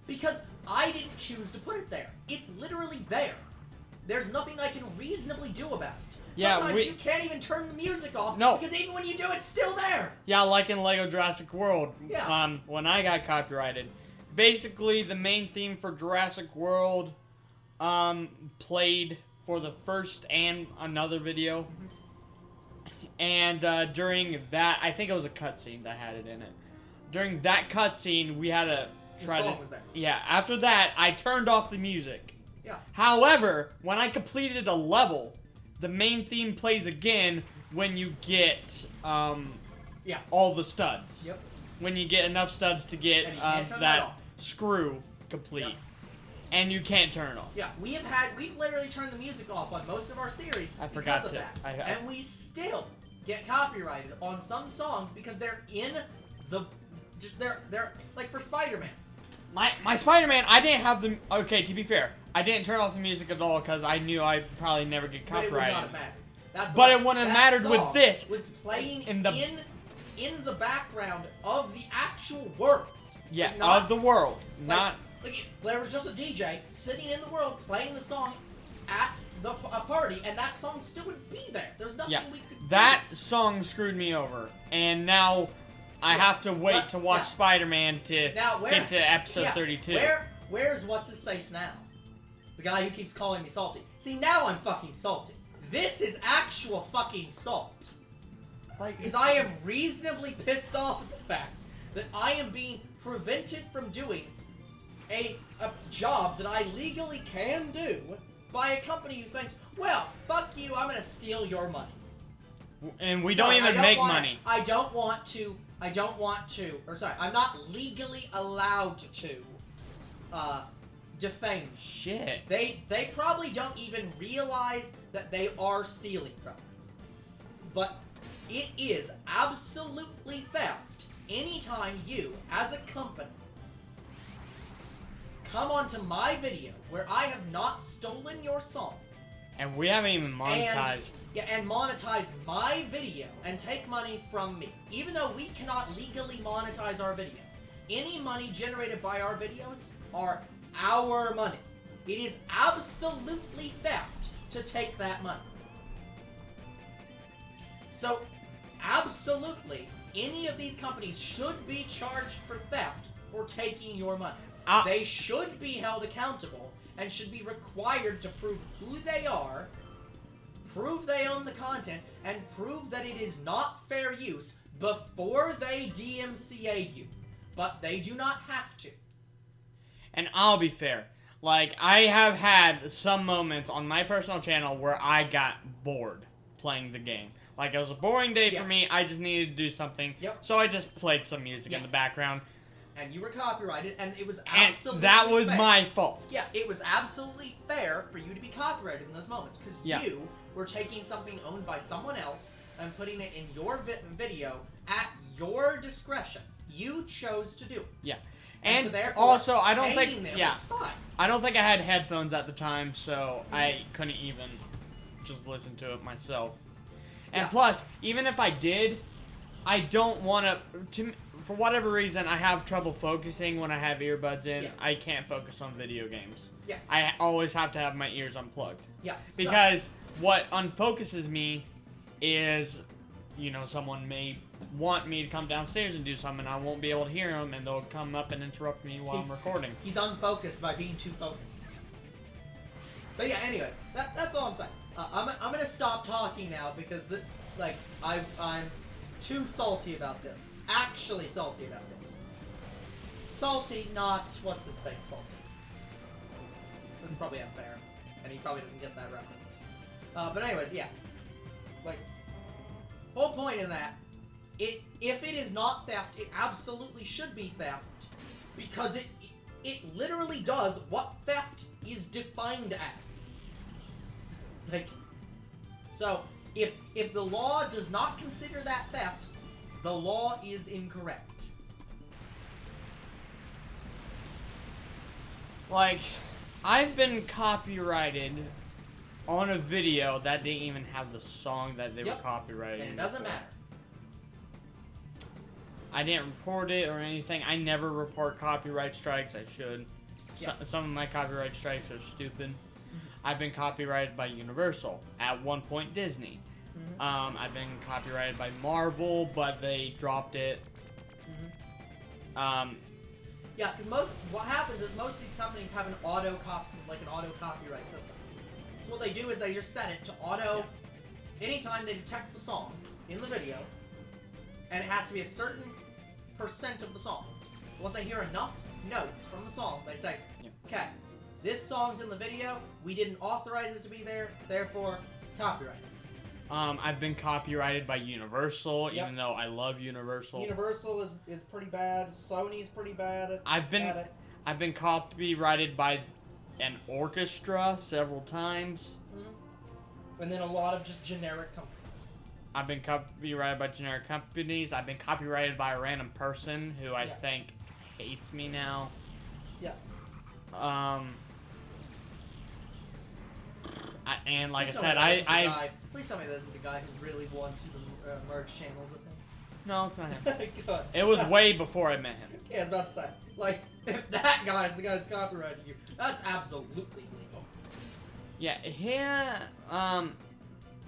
Because I didn't choose to put it there. It's literally there. There's nothing I can reasonably do about it. Yeah, Sometimes you can't even turn the music off. No. Because even when you do, it's still there. Yeah, like in Lego Jurassic World. Yeah. When I got copyrighted. Basically, the main theme for Jurassic World played for the first and another video. And during that, I think it was a cutscene that had it in it. During that cutscene, we had to try the song was there. Yeah, after that, I turned off the music. Yeah. However, when I completed a level, the main theme plays again when you get all the studs. Yep. When you get enough studs to get that screw complete. Yep. And you can't turn it off. Yeah, we've literally turned the music off on most of our series because of that. And we still get copyrighted on some songs because they're in the, they're like for Spider-Man. My Spider-Man, I didn't have the, okay, to be fair, I didn't turn off the music at all because I knew I'd probably never get copyrighted. But it would not have mattered. But it wouldn't have mattered with this. Was playing in the background of the actual world. Yeah, not, of the world, like, there was just a DJ sitting in the world playing the song at a party, and that song still would be there. There's nothing we could do. That song screwed me over, and now I have to wait to watch Spider-Man to get to episode 32. Where's what's-his-face now? The guy who keeps calling me salty. See, now I'm fucking salty. This is actual fucking salt. Because I am reasonably pissed off at the fact that I am being prevented from doing a job that I legally can do by a company who thinks, well, fuck you, I'm gonna steal your money. And we don't even make money. I'm not legally allowed to defame. Shit. They probably don't even realize that they are stealing from me. But it is absolutely theft anytime you, as a company, come onto my video where I have not stolen your song. And we haven't even monetized. And monetize my video and take money from me. Even though we cannot legally monetize our video. Any money generated by our videos are our money. It is absolutely theft to take that money. So, absolutely, any of these companies should be charged for theft for taking your money. They should be held accountable and should be required to prove who they are, prove they own the content, and prove that it is not fair use before they DMCA you. But they do not have to. And I'll be fair. Like, I have had some moments on my personal channel where I got bored playing the game. Like, it was a boring day for me. I just needed to do something. Yep. So I just played some music in the background. And you were copyrighted, and it was absolutely that was fair. my fault. Yeah, it was absolutely fair for you to be copyrighted in those moments, because you were taking something owned by someone else and putting it in your video at your discretion. You chose to do it. Yeah. And so also, I don't think... was fine. I don't think I had headphones at the time, so I couldn't even just listen to it myself. And plus, even if I did, I don't want to... For whatever reason, I have trouble focusing when I have earbuds in. I can't focus on video games. Yeah. I always have to have my ears unplugged. Yeah. Because what unfocuses me is, you know, someone may want me to come downstairs and do something, and I won't be able to hear them, and they'll come up and interrupt me while I'm recording. He's unfocused by being too focused. But yeah, anyways, that's all I'm saying. I'm gonna stop talking now because I'm too salty about this. Actually salty about this. Salty, not what's his face salty. That's probably unfair, and he probably doesn't get that reference. But anyways, yeah. Like, whole point in that, if it is not theft, it absolutely should be theft, because it literally does what theft is defined as. Like, so if the law does not consider that theft, the law is incorrect. Like, I've been copyrighted on a video that didn't even have the song that they were copyrighted. And it doesn't matter. I didn't report it or anything. I never report copyright strikes. I should. Some of my copyright strikes are stupid. I've been copyrighted by Universal. At one point, Disney. I've been copyrighted by Marvel, but they dropped it. Yeah, because what happens is most of these companies have an auto copyright system. So what they do is they just set it to auto anytime they detect the song in the video, and it has to be a certain % of the song. Once they hear enough notes from the song, they say, okay, this song's in the video, we didn't authorize it to be there, therefore, copyright. I've been copyrighted by Universal, even though I love Universal. Universal is pretty bad. Sony's pretty bad at it. I've been copyrighted by an orchestra several times. And then a lot of just generic companies. I've been copyrighted by generic companies. I've been copyrighted by a random person who I think hates me now. Yeah. And like please I said, please tell me this is the guy who really wants you to merge channels with him. No, it's not him. God, it was way before I met him. Yeah, I was about to say, like, if that guy's the guy that's copyrighting you, that's absolutely legal. Yeah, I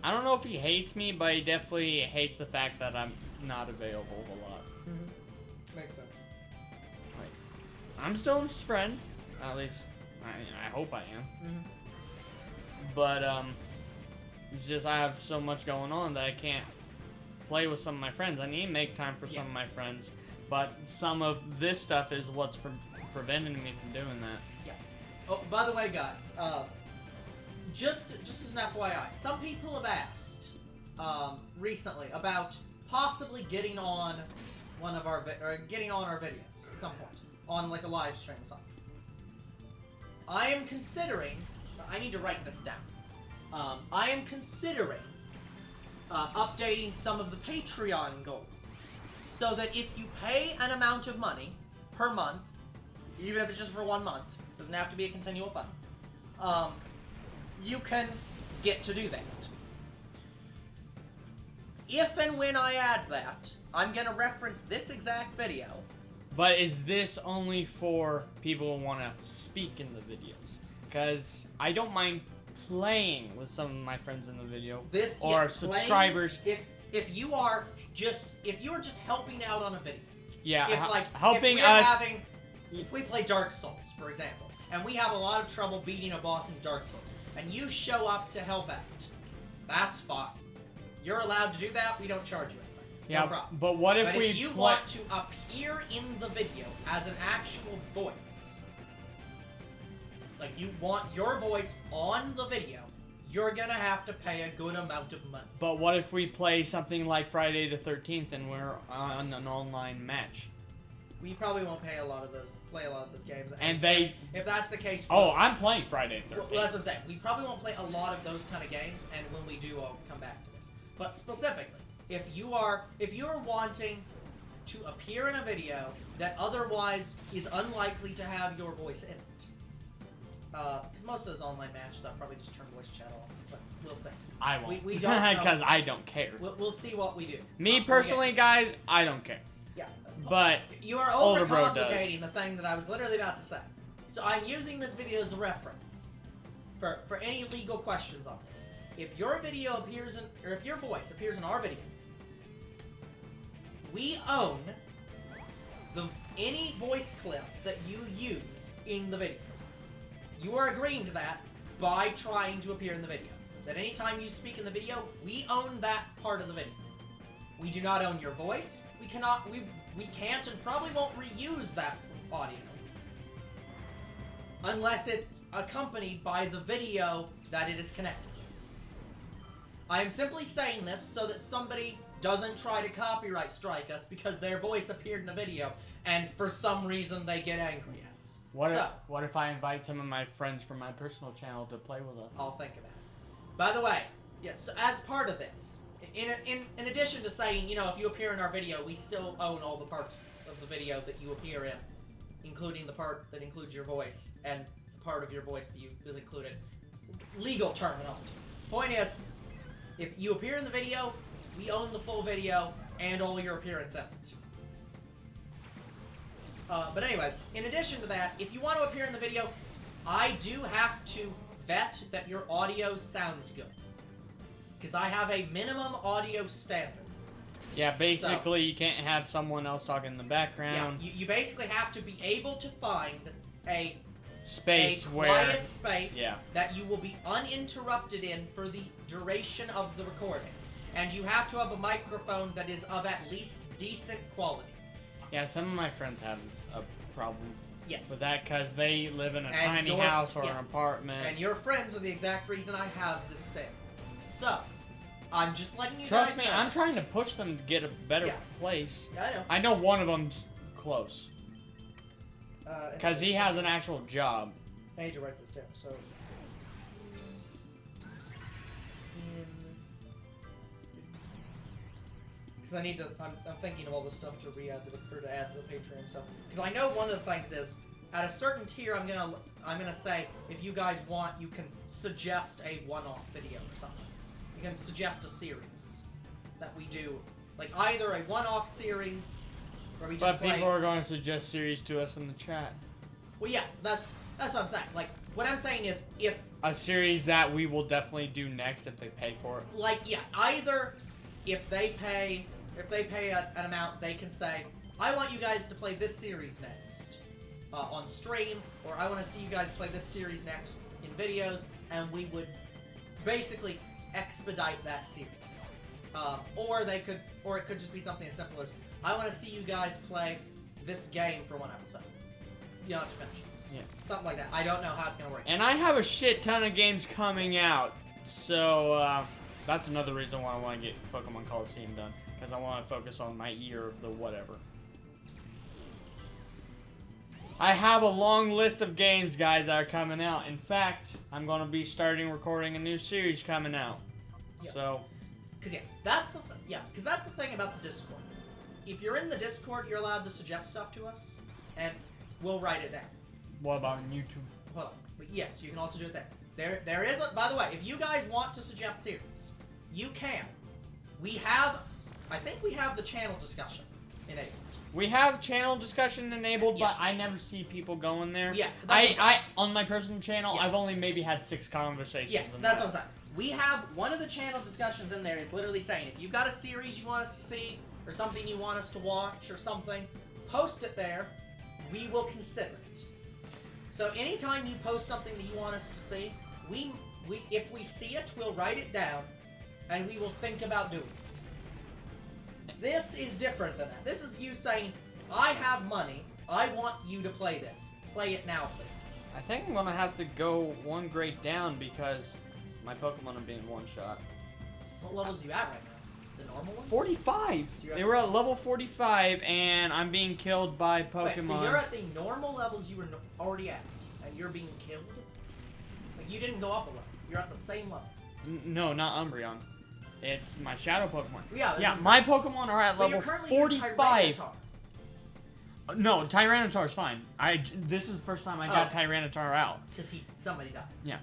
don't know if he hates me, but he definitely hates the fact that I'm not available a lot. Makes sense. Like, I'm still his friend. At least, I hope I am. But, it's just I have so much going on that I can't play with some of my friends. I need to make time for some of my friends, but some of this stuff is what's preventing me from doing that. Yeah. Oh, by the way, guys, just as an FYI, some people have asked recently about possibly getting on one of our getting on our videos at some point on like a live stream or something. I am considering. I need to write this down. I am considering updating some of the Patreon goals so that if you pay an amount of money per month, even if it's just for 1 month, doesn't have to be a continual fund, you can get to do that. If and when I add that, I'm going to reference this exact video. But is this only for people who want to speak in the videos? Because I don't mind playing with some of my friends in the video subscribers. If you are just helping out on a video. Yeah, if we play Dark Souls, for example, and we have a lot of trouble beating a boss in Dark Souls, and you show up to help out, That's fine. You're allowed to do that. We don't charge you anything. Yeah, no problem. but what if But we if you want to appear in the video as an actual voice, like you want your voice on the video, you're gonna have to pay a good amount of money. But what if we play something like Friday the 13th and we're on an online match? We probably won't play a lot of those games. And they... If that's the case... Oh, I'm playing Friday the 13th. Well, that's what I'm saying. We probably won't play a lot of those kind of games, and when we do, I'll come back to this. But specifically, if you're wanting to appear in a video that otherwise is unlikely to have your voice in it, because most of those online matches, I'll probably just turn voice chat off, but we'll see. I won't. We don't know. Because I don't care. We'll see what we do. Me personally, guys, I don't care. Yeah. But you are Older Bro overcomplicating the thing that I was literally about to say. So I'm using this video as a reference for any legal questions on this. If your video appears in, or if your voice appears in our video, we own any voice clip that you use in the video. You are agreeing to that by trying to appear in the video. That anytime you speak in the video, we own that part of the video. We do not own your voice. We can't and probably won't reuse that audio unless it's accompanied by the video that it is connected to. I am simply saying this so that somebody doesn't try to copyright strike us because their voice appeared in the video and for some reason they get angry at us. What if I invite some of my friends from my personal channel to play with us? I'll think about it. By the way, yes, so as part of this, in addition to saying, if you appear in our video, we still own all the parts of the video that you appear in, including the part that includes your voice and the part of your voice that is included. Legal terminology. Point is, if you appear in the video, we own the full video and all your appearance in it. But anyways, in addition to that, if you want to appear in the video, I do have to vet that your audio sounds good. Because I have a minimum audio standard. Yeah, basically you can't have someone else talking in the background. Yeah, you basically have to be able to find a quiet space that you will be uninterrupted in for the duration of the recording. And you have to have a microphone that is of at least decent quality. Yeah, some of my friends have a problem with that because they live in a tiny house or an apartment. And your friends are the exact reason I have this standard. So, I'm just letting you Trust guys me, know. I'm trying to push them to get a better place. Yeah, I know. I know one of them's close. Because he has an actual job. I need to write this down, so... Because I need to... I'm thinking of all the stuff to re-add to add to the Patreon stuff. Because I know one of the things is, at a certain tier, I'm gonna say, if you guys want, you can suggest a one-off video or something. You can suggest a series that we do, like either a one-off series where we just play. But people are going to suggest series to us in the chat. Well, yeah, that's what I'm saying. Like, what I'm saying is, if a series that we will definitely do next if they pay for it. Like, yeah, either if they pay an amount, they can say, I want you guys to play this series next on stream, or I want to see you guys play this series next in videos, and we would basically expedite that series. Or it could just be something as simple as, I want to see you guys play this game for one episode. You don't have to finish it. Yeah. Something like that. I don't know how it's going to work. And I have a shit ton of games coming out. So, that's another reason why I want to get Pokémon Colosseum done. Because I want to focus on my year of the whatever. I have a long list of games, guys, that are coming out. In fact, I'm going to be starting recording a new series coming out. Yeah. So... Because, that's the thing about the Discord. If you're in the Discord, you're allowed to suggest stuff to us, and we'll write it down. What about YouTube? Hold on. But yes, you can also do it there. There is a... By the way, if you guys want to suggest series, you can. I think we have the channel discussion enabled. We have channel discussion enabled, but I never see people going there. Yeah. I on my personal channel, I've only maybe had 6 conversations. Yeah, that's what I'm saying. We have one of the channel discussions in there is literally saying, if you've got a series you want us to see, or something you want us to watch, or something, post it there. We will consider it. So anytime you post something that you want us to see, if we see it, we'll write it down, and we will think about doing it. This is different than that. This is you saying, I have money, I want you to play this. Play it now, please. I think I'm gonna have to go one grade down because my Pokemon are being one-shot. What levels are you at right now? The normal ones? 45! So They were at level 45, and I'm being killed by Pokemon. Wait, so you're at the normal levels you were already at, and you're being killed? Like, you didn't go up a level. You're at the same level. No, not Umbreon. It's my Shadow Pokemon. Yeah, my Pokemon are at level 45. No, Tyranitar's fine. This is the first time I got Tyranitar out. Because somebody died. Yeah.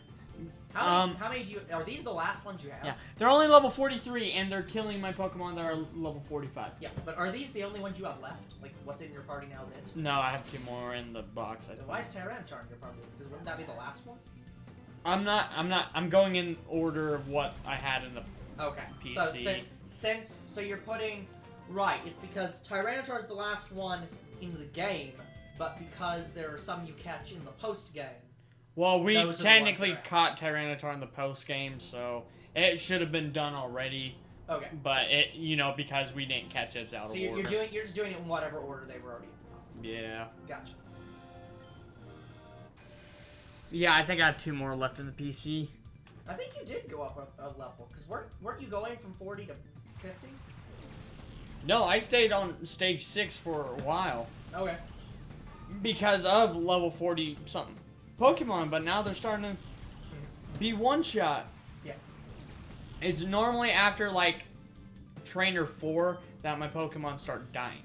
How many do you... Are these the last ones you have? Yeah. They're only level 43, and they're killing my Pokemon that are level 45. Yeah, but are these the only ones you have left? Like, what's in your party now is it? No, I have 2 more in the box, I think. Why is Tyranitar in your party? Because wouldn't that be the last one? I'm going in order of what I had in the PC. So you're putting... Right, it's because Tyranitar is the last one in the game, but because there are some you catch in the post-game. Well, we technically caught Tyranitar in the post-game, so it should have been done already. Okay. But because we didn't catch it, it's out of order. So you're just doing it in whatever order they were already in the process. Yeah. Gotcha. Yeah, I think I have 2 more left in the PC. I think you did go up a level, because weren't you going from 40 to 50? No, I stayed on stage 6 for a while. Okay. Because of level 40 something Pokemon, but now they're starting to be one-shot. Yeah. It's normally after, like, Trainer 4 that my Pokemon start dying.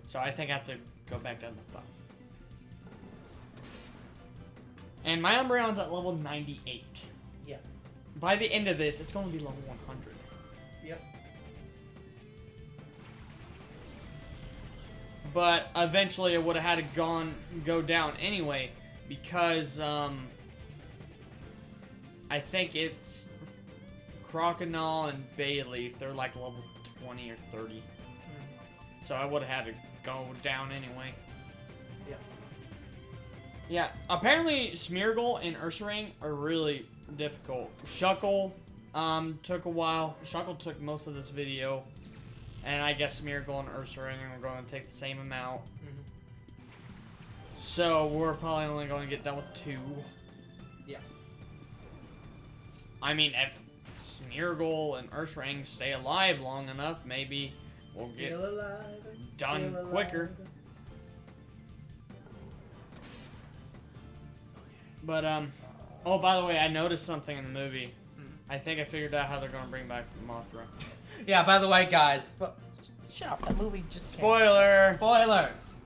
So I think I have to go back down to 5. And my Umbreon's at level 98. Yeah. By the end of this, it's going to be level 100. Yep. But eventually it would have had to go down anyway, because I think it's Croconaw and Bayleaf, they're like level 20 or 30. So I would have had to go down anyway. Yeah. Yeah, apparently Smeargle and Ursaring are really difficult. Shuckle took a while. Shuckle took most of this video. And I guess Smeargle and Ursaring are going to take the same amount. So we're probably only going to get done with 2. Yeah. I mean, if Smeargle and Ursaring stay alive long enough, maybe we'll get done quicker. But, oh, by the way, I noticed something in the movie. I think I figured out how they're going to bring back Mothra. Yeah, by the way, guys. Shut up, that movie just Spoiler! Spoilers!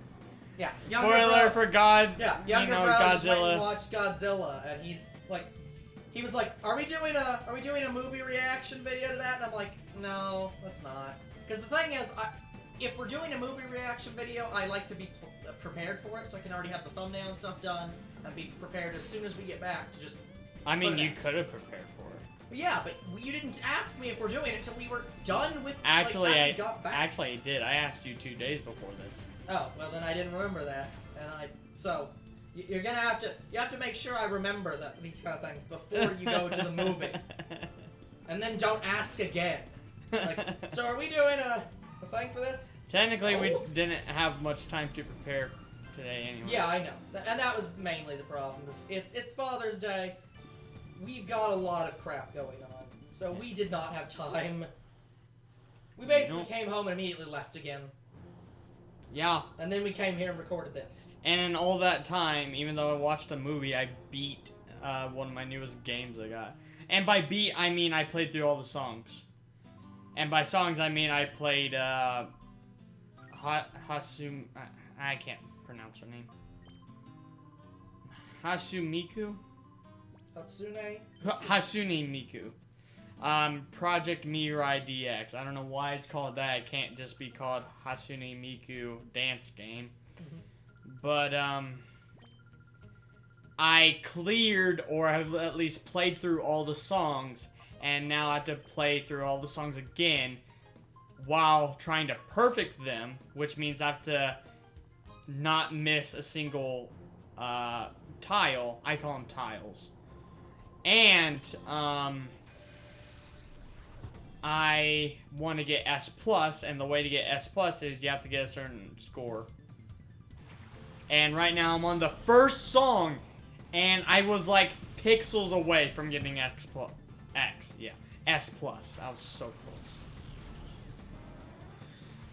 Yeah, Spoiler for God, yeah, younger bro Godzilla. just went and watched Godzilla, and he was like, are we doing a movie reaction video to that? And I'm like, no, let's not. Because the thing is, if we're doing a movie reaction video, I like to be prepared for it, so I can already have the thumbnail and stuff done, and be prepared as soon as we get back to just... I mean, you could have prepared for it. Yeah, but you didn't ask me if we're doing it until we were done with. Actually, like, got back. Actually, I did. I asked you 2 days before this. Oh well, then I didn't remember that, and so you're gonna have to make sure I remember these kind of things before you go to the movie, and then don't ask again. Like, so are we doing a thing for this? Technically, we didn't have much time to prepare today anyway. Yeah, I know, and that was mainly the problem. It's Father's Day. We've got a lot of crap going on, so we did not have time. We basically came home and immediately left again. Yeah. And then we came here and recorded this. And in all that time, even though I watched a movie, I beat one of my newest games I got. And by beat, I mean I played through all the songs. And by songs, I mean I played Hasum... I can't pronounce her name. Hasumiku? Hasune Miku. Project Mirai DX. I don't know why it's called that. It can't just be called Hasune Miku Dance Game. But, I cleared, or have at least played through all the songs, and now I have to play through all the songs again while trying to perfect them, which means I have to not miss a single tile. I call them tiles. And I want to get S+, and the way to get S+ is you have to get a certain score. And right now I'm on the first song, and I was like pixels away from getting S+. I was so close.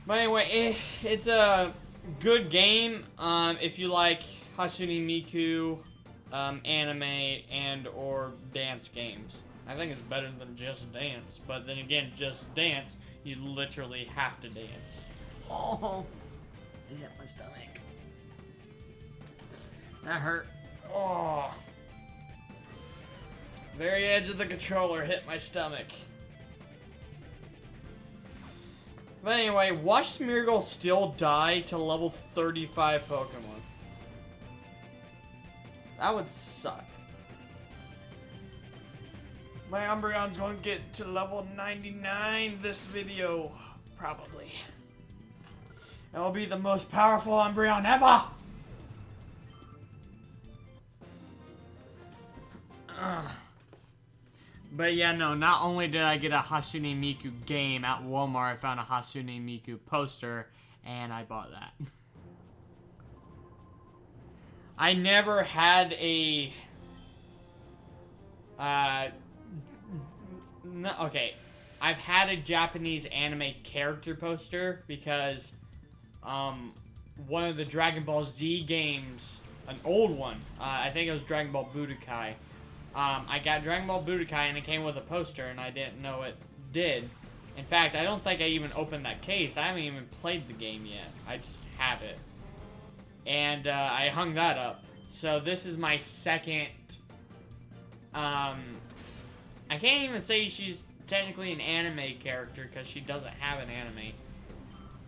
But anyway, it's a good game if you like Hatsune Miku, anime, and or dance games. I think it's better than Just Dance, but then again, Just Dance, you literally have to dance. Oh, it hit my stomach. That hurt. Oh. Very edge of the controller hit my stomach. But anyway, watch Smeargle still die to level 35 Pokemon. That would suck. My Umbreon's going to get to level 99 this video. Probably. It'll be the most powerful Umbreon ever! But yeah, no, not only did I get a Hatsune Miku game at Walmart, I found a Hatsune Miku poster, and I bought that. I never had a... No, okay. I've had a Japanese anime character poster because one of the Dragon Ball Z games, an old one, I think it was Dragon Ball Budokai. I got Dragon Ball Budokai and it came with a poster and I didn't know it did. In fact, I don't think I even opened that case. I haven't even played the game yet. I just have it. And I hung that up. So this is my second... I can't even say she's technically an anime character because she doesn't have an anime.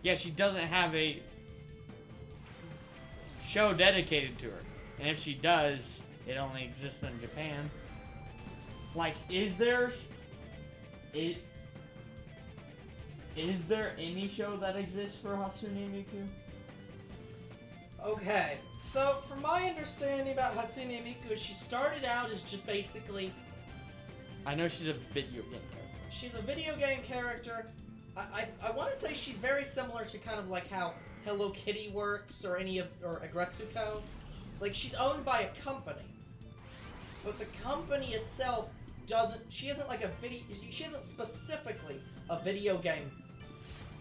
Yeah, she doesn't have a show dedicated to her. And if she does, it only exists in Japan. Like, is there any show that exists for Hatsune Miku? Okay, so from my understanding about Hatsune Miku, she started out as just basically... I know she's a video game character. She's a video game character. I want to say she's very similar to kind of like how Hello Kitty works or Agretsuko. Like, she's owned by a company. But the company itself she isn't specifically a video game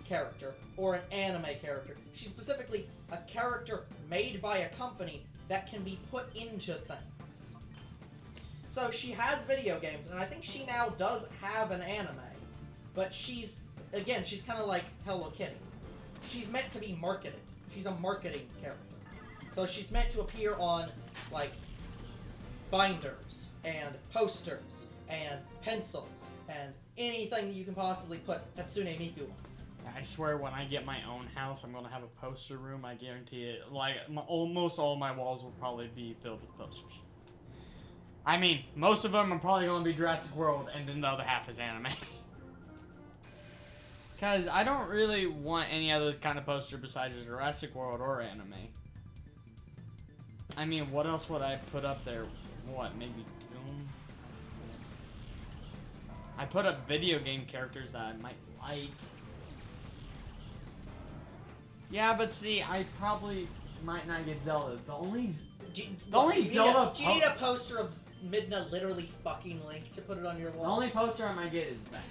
character or an anime character. She's specifically a character made by a company that can be put into things. So she has video games, and I think she now does have an anime. But she's kind of like Hello Kitty. She's meant to be marketed. She's a marketing character. So she's meant to appear on, like, binders, and posters, and pencils, and anything that you can possibly put Hatsune Miku on. I swear when I get my own house, I'm going to have a poster room. I guarantee it. Like, almost all my walls will probably be filled with posters. I mean, most of them are probably going to be Jurassic World, and then the other half is anime. Because I don't really want any other kind of poster besides Jurassic World or anime. I mean, what else would I put up there? What, maybe Doom? I put up video game characters that I might like. Yeah, but see, I probably might not get Zelda. The only Zelda... Do you need a poster of Midna literally fucking Link to put it on your wall? The only poster I might get is that,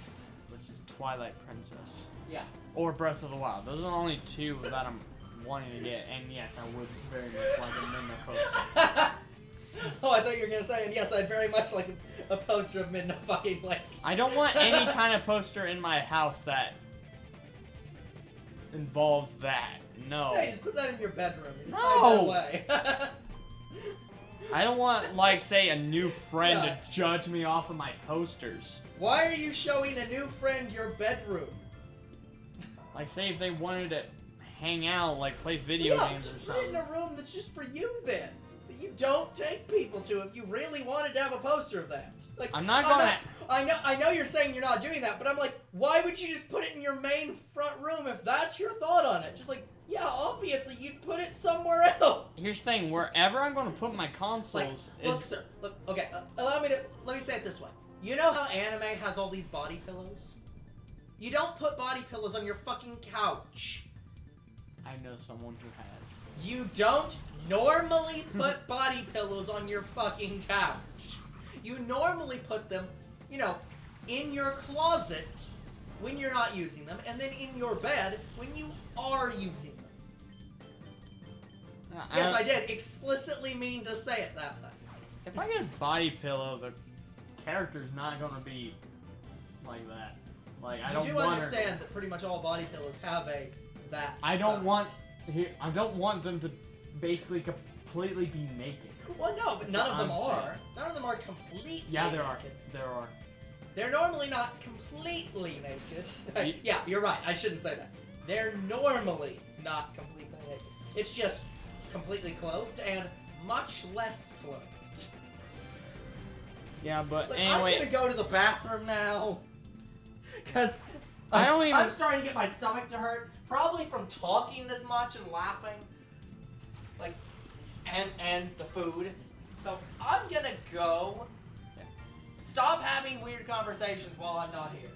which is Twilight Princess. Yeah. Or Breath of the Wild. Those are the only two that I'm wanting to get, and yes, I would very much like a Midna poster. Oh, I thought you were gonna say, and yes, I'd very much like a poster of Midna fucking Link. I don't want any kind of poster in my house that involves that. No. Yeah, just put that in your bedroom. Just No! hide that away. I don't want, like, say, a new friend to judge me off of my posters. Why are you showing a new friend your bedroom? Like, say if they wanted to hang out, like, play video games or just something. put it in a room that's just for you then. That you don't take people to if you really wanted to have a poster of that. Like, I'm not gonna... I know you're saying you're not doing that, but I'm like, why would you just put it in your main front room if that's your thought on it? Just like, yeah, obviously you'd put it somewhere else. Here's the thing, wherever I'm going to put my consoles like, look, sir, look, okay, let me say it this way. You know how anime has all these body pillows? You don't put body pillows on your fucking couch. I know someone who has. You don't normally put body pillows on your fucking couch. You normally put them, you know, in your closet when you're not using them, and then in your bed when you are using them. Yes, I did explicitly mean to say it that way. If I get a body pillow, the character's not gonna be like that. Like I don't You do want understand that pretty much all body pillows have a that. I don't side. I don't want them to basically completely be naked. Well, no, but none of them are. None of them are completely. Yeah, there naked. are. There are. They're normally not completely naked. Yeah, you're right. I shouldn't say that. They're normally not completely naked. It's just completely clothed and much less clothed. Yeah, but Like, anyway. I'm gonna go to the bathroom now. Cause I'm starting to get my stomach to hurt. Probably from talking this much and laughing. Like, and the food. So I'm gonna go. Stop having weird conversations while I'm not here.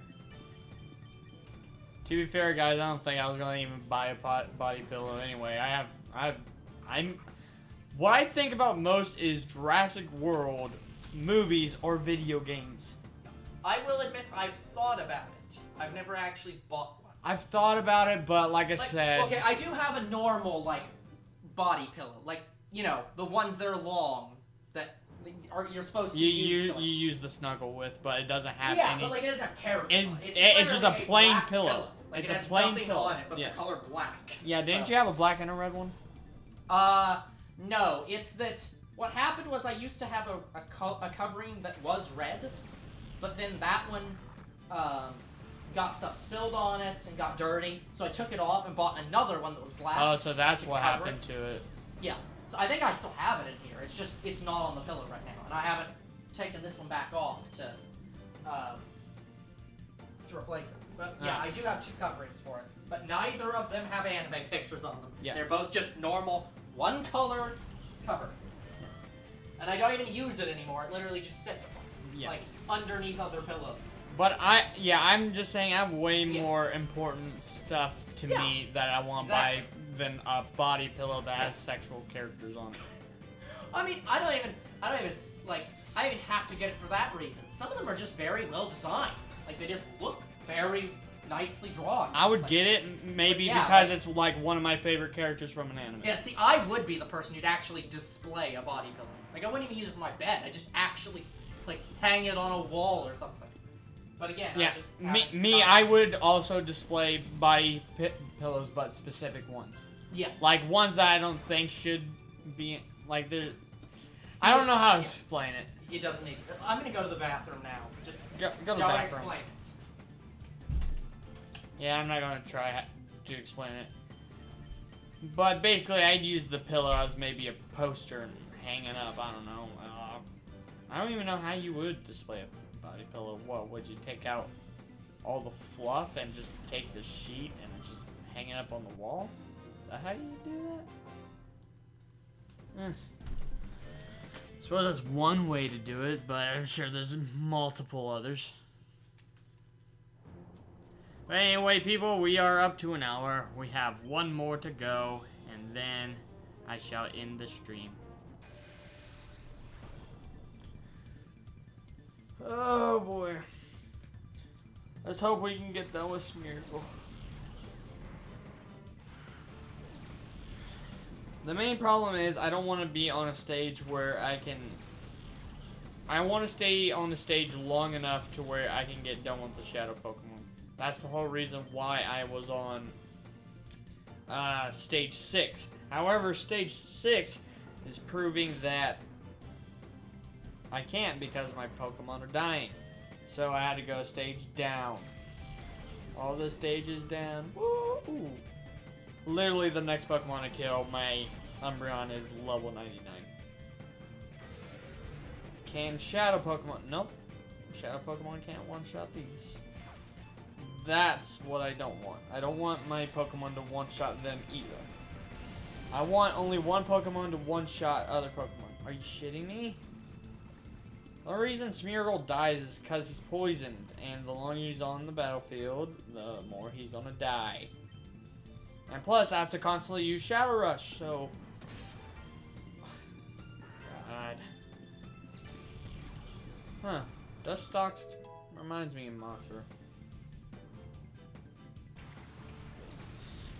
To be fair, guys, I don't think I was gonna even buy a body pillow anyway. What I think about most is Jurassic World movies or video games. I will admit I've thought about it. I've never actually bought one. I've thought about it, but like I said... Okay, I do have a normal, like, body pillow. Like, you know, the ones that are long, that you're supposed to use. You use the snuggle with, but it doesn't have yeah, any... but like it doesn't have character. It's just a plain pillow. Like, it's it has a plain nothing pillow on it but the color black. Yeah, didn't you have a black and a red one? No. It's that what happened was I used to have a covering that was red, but then that one got stuff spilled on it and got dirty, so I took it off and bought another one that was black. Oh, so that's what happened to it. Yeah. So I think I still have it in here. It's just it's not on the pillow right now, and I haven't taken this one back off to replace it. But yeah, I do have two coverings for it, but neither of them have anime pictures on them. Yeah. They're both just normal one color coverings, and I don't even use it anymore. It literally just sits like underneath other pillows. But I'm just saying I have way more important stuff to me that I want to buy than a body pillow that has sexual characters on it. I mean, I don't even have to get it for that reason. Some of them are just very well designed. Like they just look very nicely drawn. I would get it maybe because it's like one of my favorite characters from an anime. Yeah, see, I would be the person who'd actually display a body pillow. Like I wouldn't even use it for my bed. I just actually like hang it on a wall or something. But again, I would also display body pillows, but specific ones. Yeah. Like ones that I don't think should be like there. I don't know how to explain it. It doesn't need. I'm gonna go to the bathroom now. Just go to the don't bathroom. explain it. Yeah, I'm not gonna try to explain it. But basically, I'd use the pillow as maybe a poster and hang it up. I don't know. I don't even know how you would display a body pillow. What, would you take out all the fluff and just take the sheet and just hang it up on the wall? Is that how you do that? I suppose that's one way to do it, but I'm sure there's multiple others. But anyway, people, we are up to an hour. We have one more to go, and then I shall end the stream. Oh boy. Let's hope we can get done with Smeargle. The main problem is I don't want to be on a stage where I want to stay on the stage long enough to where I can get done with the Shadow Pokemon. That's the whole reason why I was on stage 6. However, stage 6 is proving that I can't because my Pokemon are dying. So I had to go a stage down. All the stages down. Woo! Literally the next Pokemon I kill, my Umbreon is level 99. Can Shadow Pokemon? Nope. Shadow Pokemon can't one-shot these. That's what I don't want. I don't want my Pokemon to one-shot them either. I want only one Pokemon to one-shot other Pokemon. Are you shitting me? The reason Smeargle dies is because he's poisoned, and the longer he's on the battlefield, the more he's gonna die. And plus, I have to constantly use Shadow Rush, so... God. Huh. Dustox reminds me of Mothra.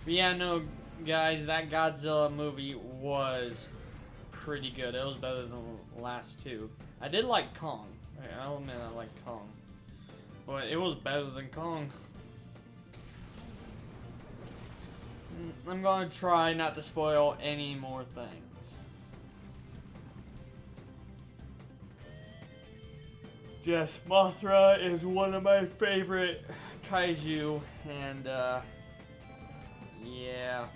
But yeah, no, guys, that Godzilla movie was pretty good. It was better than the last two. I did like Kong. I'll admit I like Kong. But it was better than Kong. I'm gonna try not to spoil any more things. Yes, Mothra is one of my favorite kaiju, and yeah.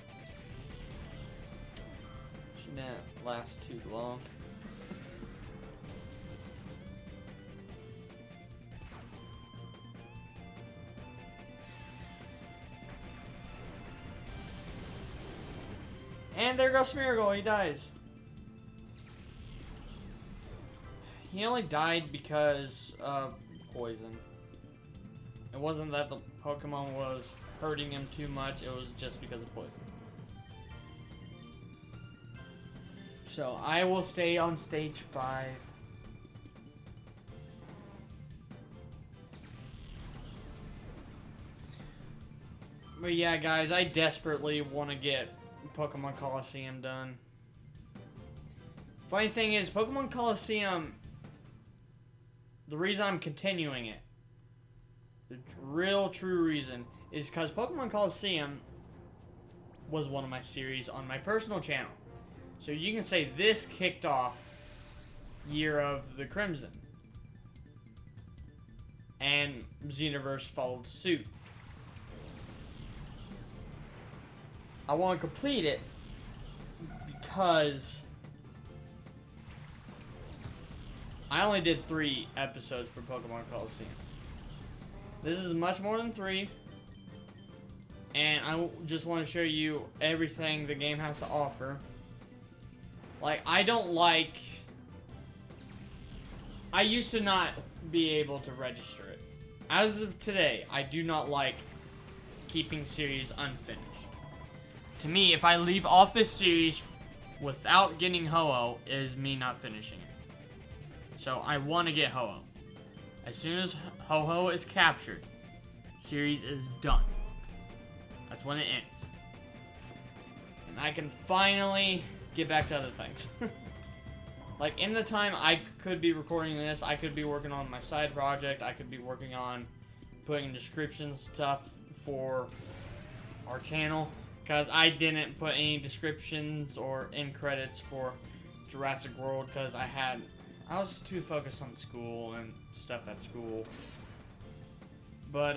She didn't last too long. And there goes Smeargle, he dies. He only died because of poison. It wasn't that the Pokemon was hurting him too much, it was just because of poison. So I will stay on stage 5. But yeah, guys, I desperately want to get Pokémon Colosseum done. Funny thing is, Pokémon Colosseum, the reason I'm continuing it, the real true reason, is because Pokémon Colosseum was one of my series on my personal channel. So you can say this kicked off Year of the Crimson. And Xenoverse followed suit. I want to complete it because I only did 3 episodes for Pokémon Colosseum. This is much more than 3. And I just want to show you everything the game has to offer. Like, I used to not be able to register it. As of today, I do not like keeping series unfinished. To me, if I leave off this series without getting Ho-Oh, is me not finishing it. So I want to get Ho-Oh. As soon as Ho-Oh is captured, series is done. That's when it ends. And I can finally get back to other things. Like, in the time I could be recording this, I could be working on my side project, I could be working on putting descriptions stuff for our channel. Because I didn't put any descriptions or end credits for Jurassic World because I was too focused on school and stuff at school. But,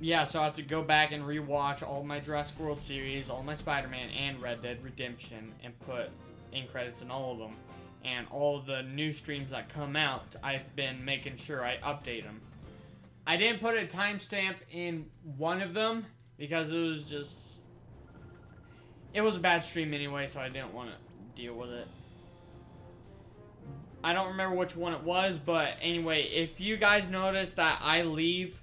yeah, so I have to go back and rewatch all my Jurassic World series, all my Spider-Man and Red Dead Redemption, and put end credits in all of them. And all the new streams that come out, I've been making sure I update them. I didn't put a timestamp in one of them, because it was a bad stream anyway, so I didn't want to deal with it. I don't remember which one it was, but anyway, if you guys notice that I leave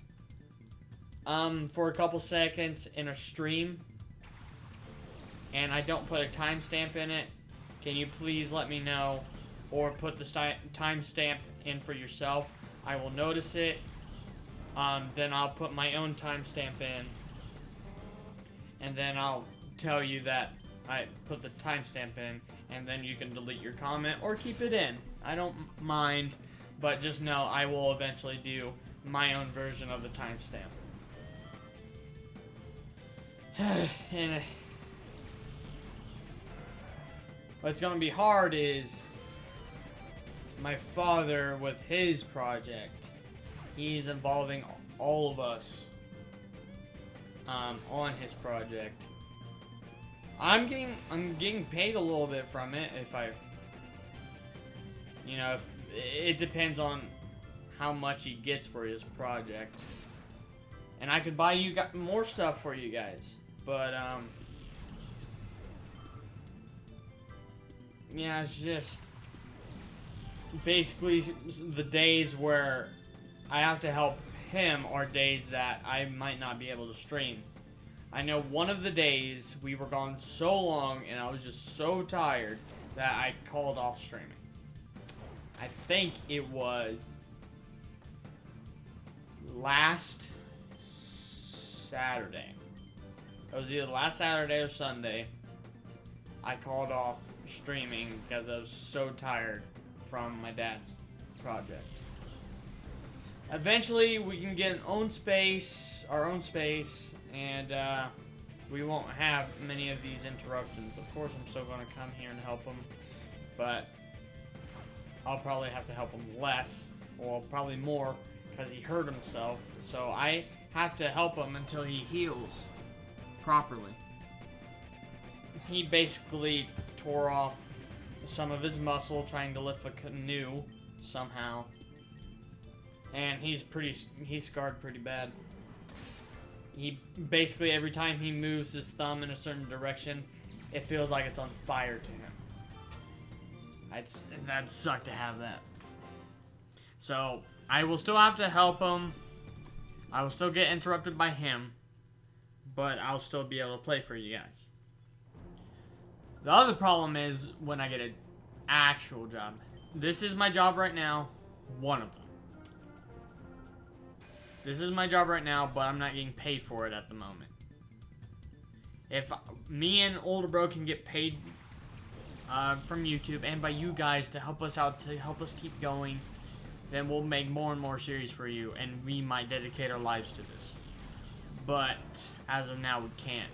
for a couple seconds in a stream, and I don't put a timestamp in it, can you please let me know, or put the timestamp in for yourself? I will notice it, then I'll put my own timestamp in, and then I'll tell you that I put the timestamp in, and then you can delete your comment or keep it in. I don't mind, but just know I will eventually do my own version of the timestamp. And what's gonna be hard is my father with his project. He's involving all of us on his project. I'm getting paid a little bit from it if it depends on how much he gets for his project. And I could buy you more stuff for you guys, but yeah, it's just basically the days where I have to help him are days that I might not be able to stream. I know one of the days we were gone so long and I was just so tired that I called off streaming. I think it was last Saturday. It was either last Saturday or Sunday. I called off streaming because I was so tired from my dad's project. Eventually, we can get our own space, and we won't have many of these interruptions. Of course, I'm still going to come here and help him, but I'll probably have to help him less, or probably more, because he hurt himself. So I have to help him until he heals properly. He basically tore off some of his muscle trying to lift a canoe somehow. And he's scarred pretty bad. He basically, every time he moves his thumb in a certain direction, it feels like it's on fire to him. That'd suck to have that. So, I will still have to help him. I will still get interrupted by him. But I'll still be able to play for you guys. The other problem is when I get an actual job. This is my job right now. One of them. This is my job right now, but I'm not getting paid for it at the moment. If me and Older Bro can get paid from YouTube and by you guys to help us out, to help us keep going, then we'll make more and more series for you, and we might dedicate our lives to this. But as of now, we can't.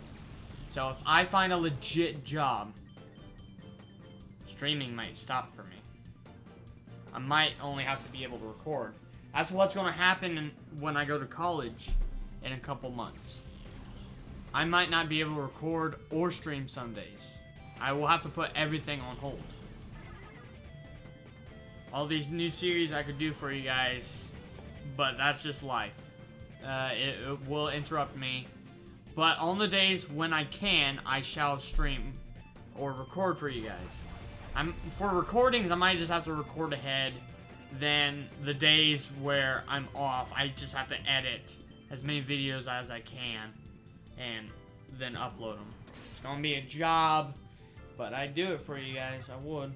So if I find a legit job, streaming might stop for me. I might only have to be able to record. That's what's going to happen when I go to college in a couple months. I might not be able to record or stream some days. I will have to put everything on hold. All these new series I could do for you guys, but that's just life. It will interrupt me. But on the days when I can, I shall stream or record for you guys. For recordings, I might just have to record ahead. Then the days where I'm off, I just have to edit as many videos as I can and then upload them. It's gonna be a job, but I'd do it for you guys. I would.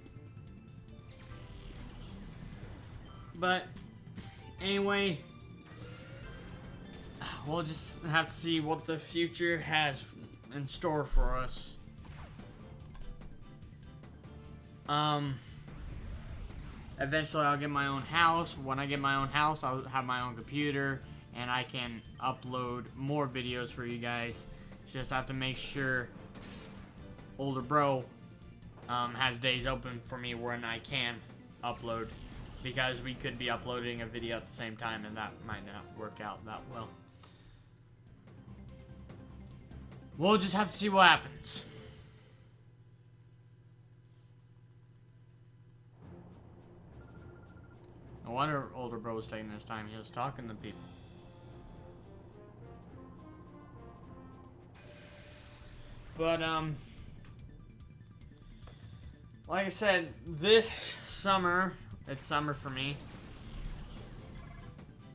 But anyway, we'll just have to see what the future has in store for us. Eventually I'll get my own house. When I get my own house, I'll have my own computer and I can upload more videos for you guys. Just have to make sure Older Bro has days open for me when I can upload, because we could be uploading a video at the same time and that might not work out that well. We'll just have to see what happens. No wonder Older Bro was taking his time. He was talking to people. But, like I said, this summer, it's summer for me.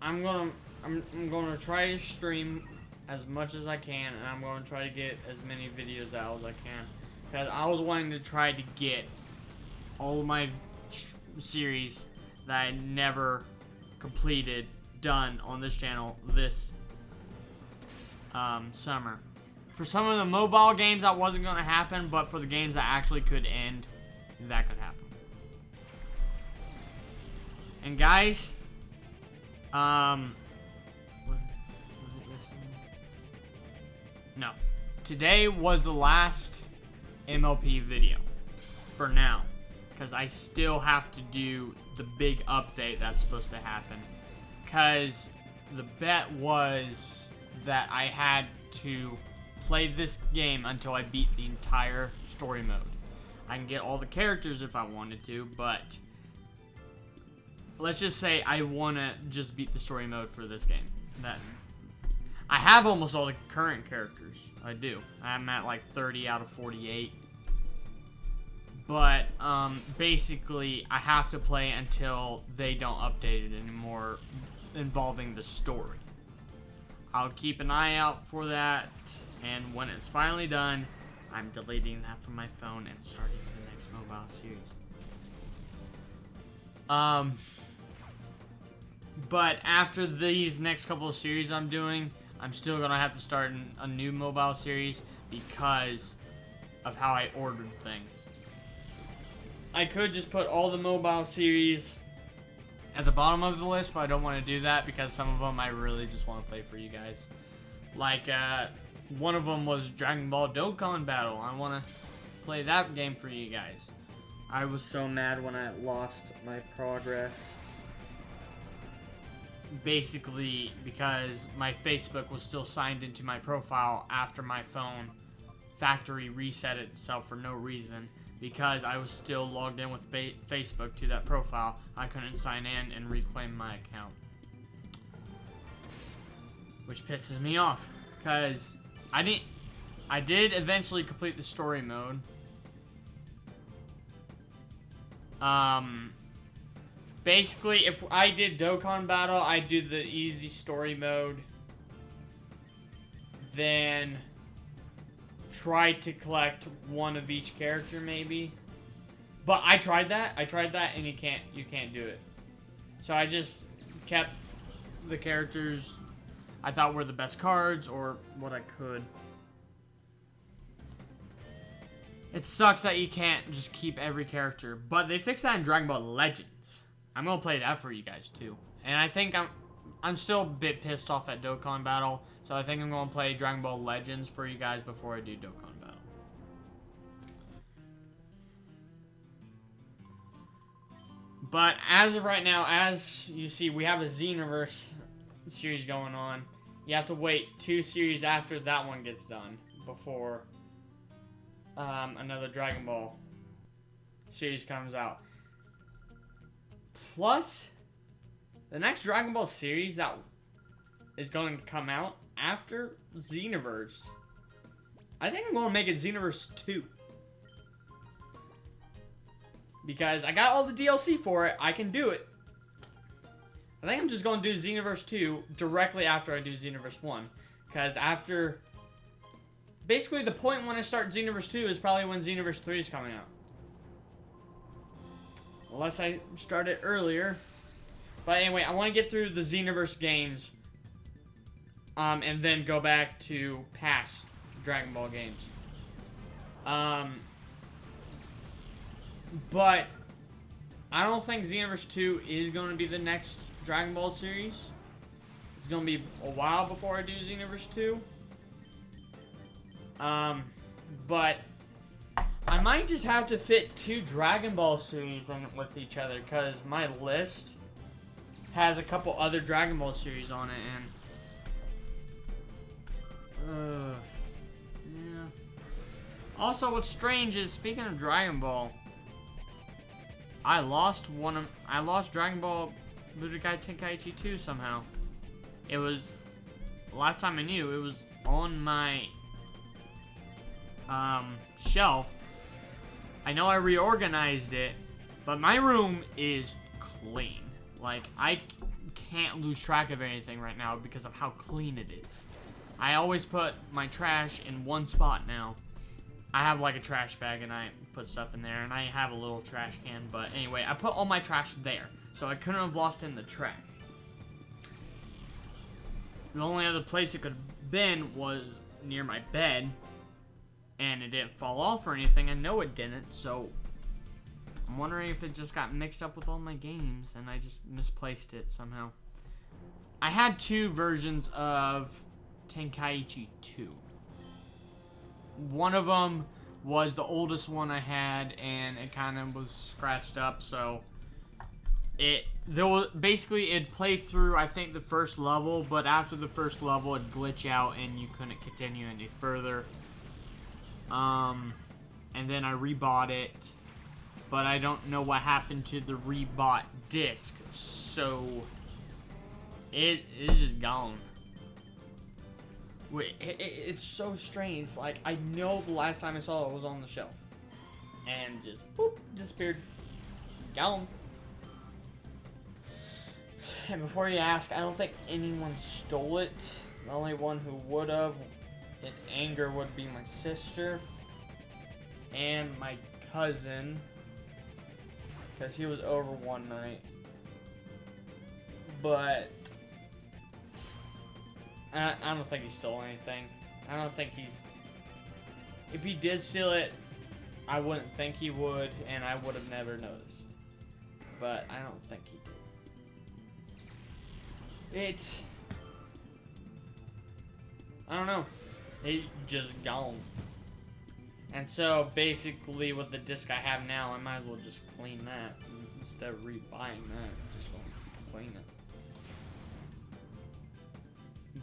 I'm gonna try to stream as much as I can, and I'm gonna try to get as many videos out as I can. Because I was wanting to try to get all of my series that I never completed done on this channel this summer. For some of the mobile games, that wasn't going to happen, but for the games that actually could end, that could happen. And guys, was it yesterday? No. Today was the last MLP video for now, because I still have to do the big update that's supposed to happen, because the bet was that I had to play this game until I beat the entire story mode. I can get all the characters if I wanted to, but let's just say I want to just beat the story mode for this game. I have almost all the current characters. I do. I'm at like 30 out of 48. But basically, I have to play until they don't update it anymore involving the story. I'll keep an eye out for that, and when it's finally done, I'm deleting that from my phone and starting the next mobile series. But after these next couple of series I'm doing, I'm still gonna have to start a new mobile series because of how I ordered things. I could just put all the mobile series at the bottom of the list, but I don't want to do that because some of them I really just want to play for you guys. Like, one of them was Dragon Ball Dokkan Battle. I want to play that game for you guys. I was so mad when I lost my progress. Basically, because my Facebook was still signed into my profile after my phone factory reset itself for no reason. Because I was still logged in with Facebook to that profile, I couldn't sign in and reclaim my account. Which pisses me off, because I did eventually complete the story mode. Basically, if I did Dokkan Battle, I'd do the easy story mode. Then try to collect one of each character, maybe. But I tried that, and you can't do it. So I just kept the characters I thought were the best cards, or what I could. It sucks that you can't just keep every character, but they fixed that in Dragon Ball Legends. I'm gonna play that for you guys too. And I think I'm still a bit pissed off at Dokkan Battle, so I think I'm gonna play Dragon Ball Legends for you guys before I do Dokkan Battle. But as of right now, as you see, we have a Xenoverse series going on. You have to wait 2 series after that one gets done before another Dragon Ball series comes out. Plus, the next Dragon Ball series that is going to come out after Xenoverse, I think I'm going to make it Xenoverse 2. Because I got all the DLC for it, I can do it. I think I'm just going to do Xenoverse 2 directly after I do Xenoverse 1. Because after... Basically, the point when I start Xenoverse 2 is probably when Xenoverse 3 is coming out. Unless I start it earlier. But anyway, I want to get through the Xenoverse games. And then go back to past Dragon Ball games. But I don't think Xenoverse 2 is going to be the next Dragon Ball series. It's going to be a while before I do Xenoverse 2. But I might just have to fit 2 Dragon Ball series in with each other, because my list has a couple other Dragon Ball series on it, and yeah. Also, what's strange is, speaking of Dragon Ball, I lost Dragon Ball Budokai Tenkaichi 2 somehow. It was, last time I knew, it was on my shelf. I know I reorganized it, but my room is clean. Like, I can't lose track of anything right now because of how clean it is. I always put my trash in one spot now. I have like a trash bag and I put stuff in there, and I have a little trash can, but anyway, I put all my trash there, so I couldn't have lost in the trash. The only other place it could have been was near my bed, and it didn't fall off or anything. I know it didn't, so I'm wondering if it just got mixed up with all my games and I just misplaced it somehow. I had 2 versions of Tenkaichi 2. One of them was the oldest one I had, and it kind of was scratched up, so basically it'd play through, I think, the first level, but after the first level it'd glitch out and you couldn't continue any further. And then I rebought it, but I don't know what happened to the rebought disc, so it's just gone. Wait, it's so strange. Like, I know the last time I saw it was on the shelf, and just whoop, disappeared. Gone. And before you ask, I don't think anyone stole it. The only one who would have, in anger, would be my sister and my cousin, because he was over one night. But I don't think he stole anything. I don't think he's... If he did steal it, I wouldn't think he would, and I would have never noticed. But I don't think he did. I don't know. It just gone. And so, basically, with the disc I have now, I might as well just clean that. Instead of rebuying that, just go clean it.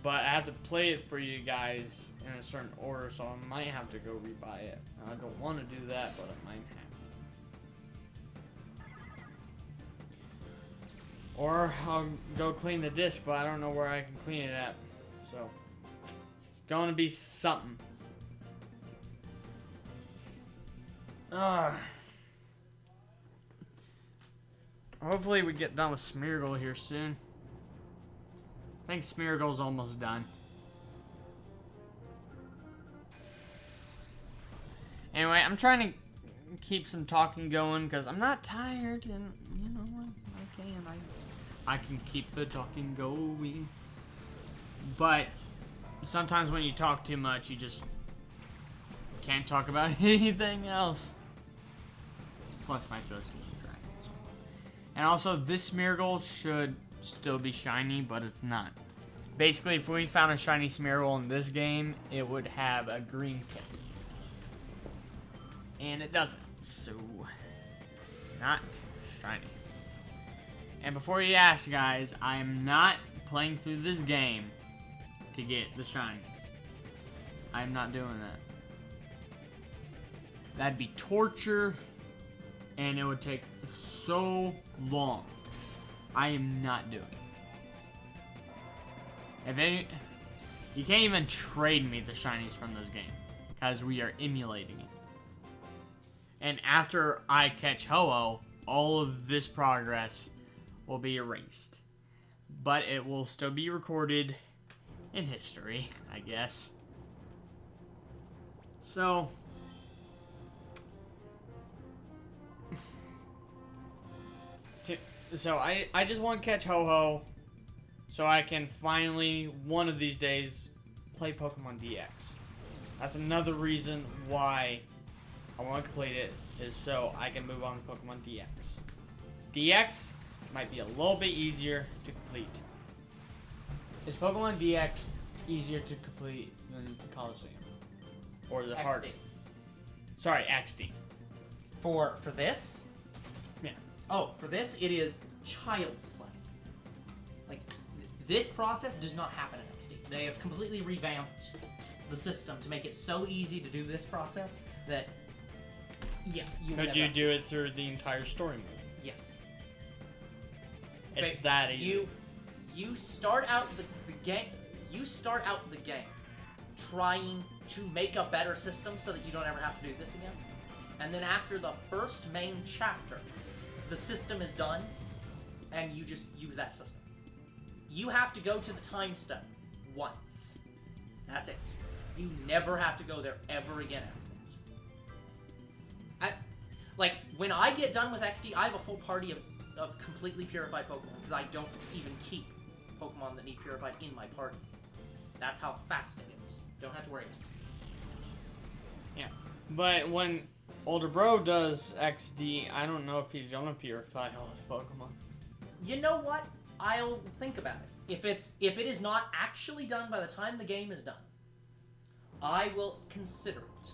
But I have to play it for you guys in a certain order, so I might have to go rebuy it. I don't want to do that, but I might have to. Or I'll go clean the disc, but I don't know where I can clean it at. So, it's going to be something. Hopefully we get done with Smeargle here soon. I think Smeargle's almost done. Anyway, I'm trying to keep some talking going because I'm not tired, and you know I can keep the talking going. But sometimes when you talk too much, you just can't talk about anything else. Plus, my throat's getting dry. So. And also, this Smeargle should still be shiny, but it's not. Basically, if we found a shiny Smeargle in this game, it would have a green tip. And it doesn't, so it's not shiny. And before you ask, guys, I am not playing through this game to get the shinies. I'm not doing that. That'd be torture, and it would take so long. I am not doing it. If any, you can't even trade me the shinies from this game, because we are emulating it. And after I catch Ho-Oh, all of this progress will be erased. But it will still be recorded in history, I guess. So... So I just want to catch Ho-Oh so I can finally, one of these days, play Pokemon DX. That's another reason why I want to complete it, is so I can move on to Pokemon DX. DX might be a little bit easier to complete. Is Pokemon DX easier to complete than Colosseum? Or is it harder? Sorry, XD. For this? Yeah. Oh, for this, it is child's play. Like, this process does not happen in XD. They have completely revamped the system to make it so easy to do this process that, yeah, Could you do it through the entire story mode? Yes. It's that easy. You start out the game. You start out the game trying to make a better system so that you don't ever have to do this again. And then after the first main chapter, the system is done, and you just use that system. You have to go to the time stone once. That's it. You never have to go there ever again after that. Like, when I get done with XD, I have a full party of completely purified Pokemon, because I don't even keep Pokemon that need purified in my party. That's how fast it is. Don't have to worry about it. Yeah. But when older bro does XD, I don't know if he's gonna purify all his Pokemon. You know what? I'll think about it. If it is not actually done by the time the game is done, I will consider it.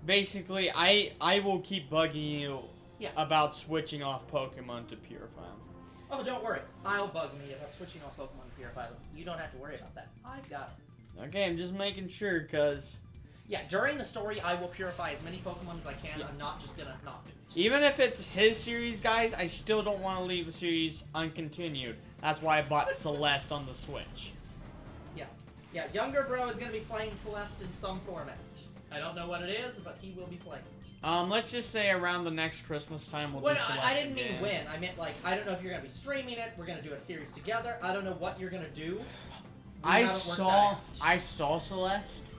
Basically, I will keep bugging you about switching off Pokemon to purify them. Oh, don't worry. I'll bug me about switching off Pokemon to purify them. You don't have to worry about that. I've got it. Okay, I'm just making sure, because... Yeah, during the story, I will purify as many Pokemon as I can. Yeah. I'm not just gonna not do it. Even if it's his series, guys, I still don't want to leave a series uncontinued. That's why I bought Celeste on the Switch. Yeah. Yeah, younger bro is gonna be playing Celeste in some format. I don't know what it is, but he will be playing. Let's just say around the next Christmas time we'll Well, do Celeste I didn't mean again. when. I meant like I don't know if you're gonna be streaming it. We're gonna do a series together. I don't know what you're gonna do. I saw Celeste.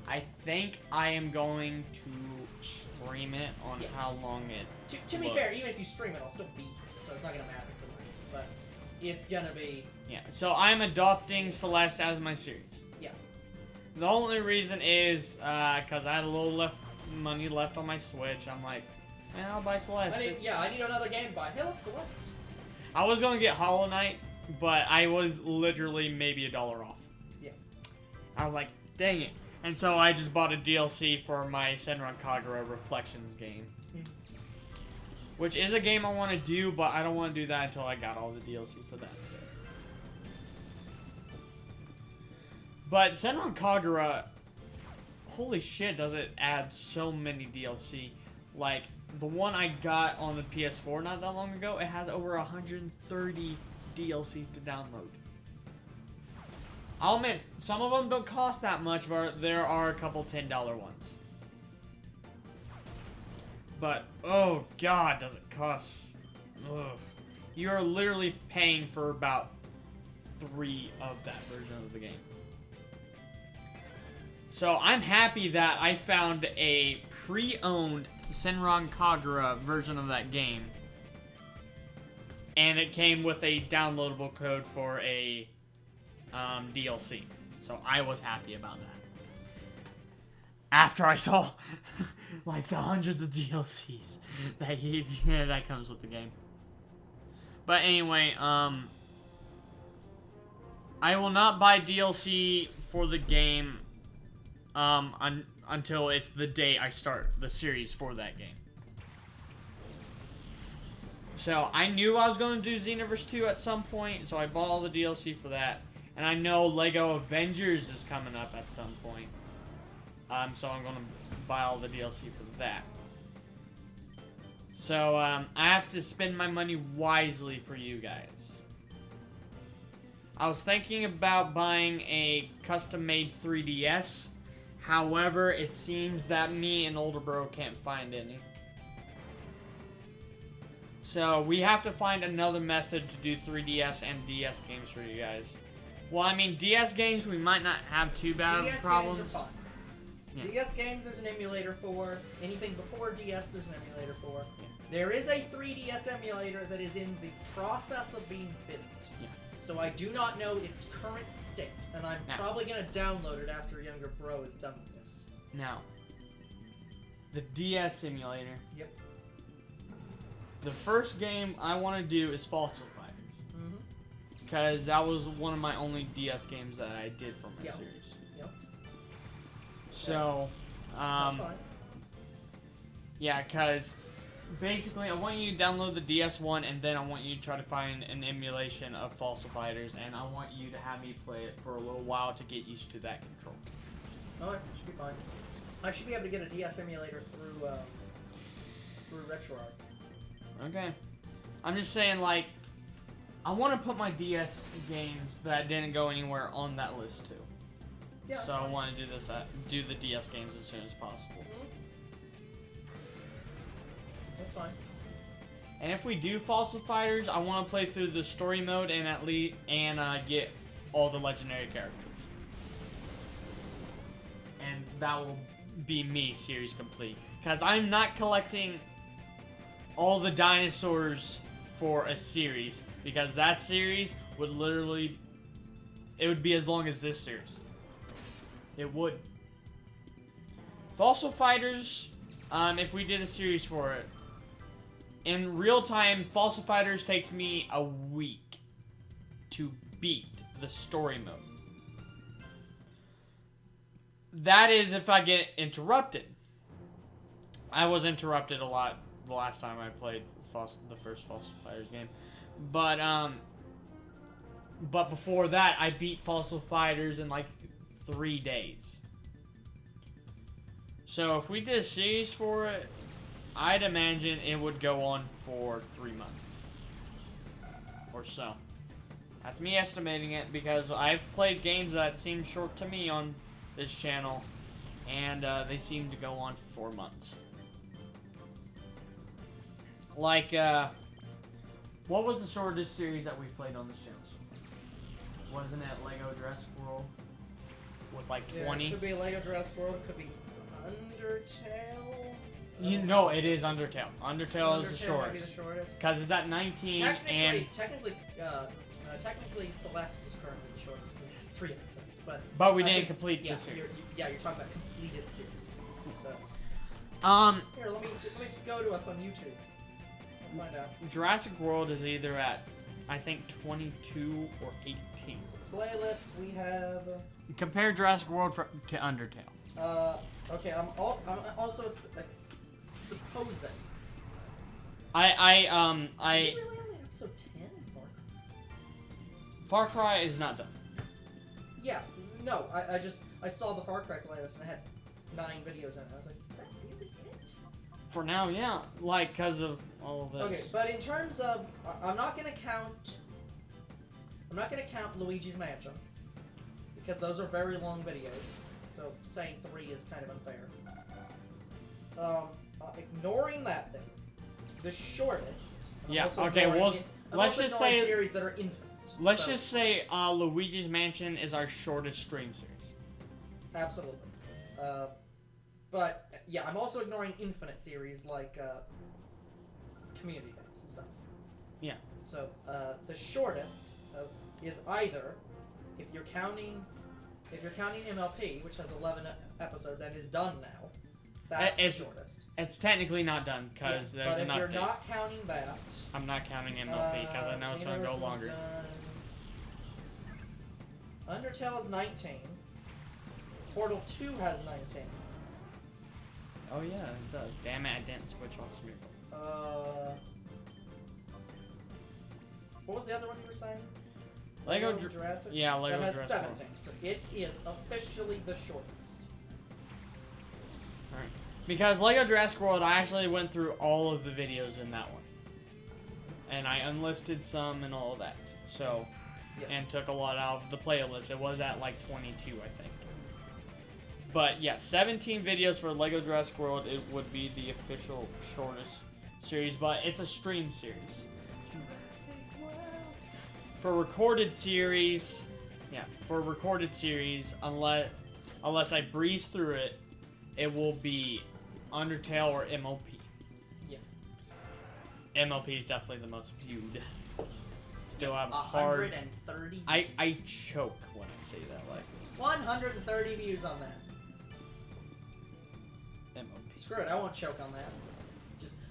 I think I am going to stream it on how long it. To be fair, even if you stream it, I'll still be here, so it's not gonna matter to me. But it's gonna be. Yeah. So I'm adopting Celeste as my series. Yeah. The only reason is because I had a little money left on my Switch. I'm like, man, I'll buy Celeste. I need another game to buy. Hey, look, Celeste. I was gonna get Hollow Knight, but I was literally maybe $1 off. Yeah. I was like, dang it. And so I just bought a DLC for my Senran Kagura Reflections game. Which is a game I want to do, but I don't want to do that until I got all the DLC for that too. But Senran Kagura, holy shit, does it add so many DLC. Like, the one I got on the PS4 not that long ago, it has over 130 DLCs to download. I'll admit, some of them don't cost that much, but there are a couple $10 ones. But, oh god, does it cost... Ugh. You're literally paying for about 3 of that version of the game. So, I'm happy that I found a pre-owned Senran Kagura version of that game. And it came with a downloadable code for a DLC. So I was happy about that. After I saw like the hundreds of DLCs that comes with the game. But anyway, I will not buy DLC for the game until it's the day I start the series for that game. So I knew I was going to do Xenoverse 2 at some point, so I bought all the DLC for that. And I know Lego Avengers is coming up at some point. So I'm going to buy all the DLC for that. So I have to spend my money wisely for you guys. I was thinking about buying a custom-made 3DS. However, it seems that me and older bro can't find any. So we have to find another method to do 3DS and DS games for you guys. Well, I mean, DS games we might not have too bad of problems. DS games are fun. Yeah. DS games there's an emulator for. Anything before DS there's an emulator for. Yeah. There is a 3DS emulator that is in the process of being built. Yeah. So I do not know its current state, and I'm probably going to download it after Younger Bro is done with this. Now, the DS emulator. Yep. The first game I want to do is Fossil Fighters. Because that was one of my only DS games that I did for my series. Yep. So, that's fine. Yeah, because basically I want you to download the DS one, and then I want you to try to find an emulation of Fossil Fighters, and I want you to have me play it for a little while to get used to that control. Alright, should be fine. I should be able to get a DS emulator through RetroArch. Okay. I'm just saying, like, I want to put my DS games that didn't go anywhere on that list too. Yeah. So I want to do the DS games as soon as possible. That's fine. And if we do Fossil Fighters, I want to play through the story mode and get all the legendary characters. And that will be me series complete, because I'm not collecting all the dinosaurs for a series, because that series would literally, it would be as long as this series. It would. Fossil Fighters, if we did a series for it, in real time, Fossil Fighters takes me a week to beat the story mode. That is if I get interrupted. I was interrupted a lot the last time I played the first Fossil Fighters game. But before that, I beat Fossil Fighters in like 3 days. So if we did a series for it, I'd imagine it would go on for 3 months or so. That's me estimating it, because I've played games that seem short to me on this channel, and they seem to go on for 4 months. Like, what was the shortest series that we played on this channel? Wasn't it Lego Jurassic World? With like 20? Yeah, it could be Lego Jurassic World, it could be Undertale. You know, it is Undertale. Undertale is the Might be the shortest. shortest. Because it's at 19 and... Technically, Celeste is currently the shortest because it has 3 episodes. But we I didn't think- complete yeah, the series. You're talking about completed series. So here, let me just go to us on YouTube. I'll find out. Jurassic World is either at, I think, 22 or 18. Playlist we have. Compare Jurassic World to Undertale. Okay, I'm also supposing. I Really only episode 10 Far Cry is not done. Yeah, no, I saw the Far Cry playlist and it had 9 videos in it. I was like, is that really it? For now, yeah. Like, because of all of this. Okay, but in terms of, I'm not gonna count Luigi's Mansion because those are very long videos. So saying 3 is kind of unfair. Ignoring that thing, the shortest. Yeah. Okay. Well, let's just say series that are infinite. Let's just say Luigi's Mansion is our shortest stream series. Absolutely. But yeah, I'm also ignoring infinite series like community days and stuff. Yeah. So the shortest is either, if you're counting MLP, which has 11 episodes and is done now. That's the shortest. It's technically not done because there's an update. But if you're not counting that, I'm not counting MLP because I know it's going to go longer. Undertale is 19. Portal 2 has 19. Oh yeah, it does. Damn it, I didn't switch off Smeargle. What was the other one you were saying? Lego Jurassic? Yeah, Lego that has Jurassic 17. So it is officially the shortest. Alright. Because Lego Jurassic World, I actually went through all of the videos in that one. And I unlisted some and all of that. So, Yeah. and took a lot out of the playlist. It was at like 22, I think. But yeah, 17 videos for Lego Jurassic World. It would be the official shortest series, but it's a stream series. For recorded series, unless I breeze through it, it will be Undertale or MLP. Yeah. MLP is definitely the most viewed. Still have a hard... 130 I choke when I say that, like... 130 views on that. MLP. Screw it, I won't choke on that.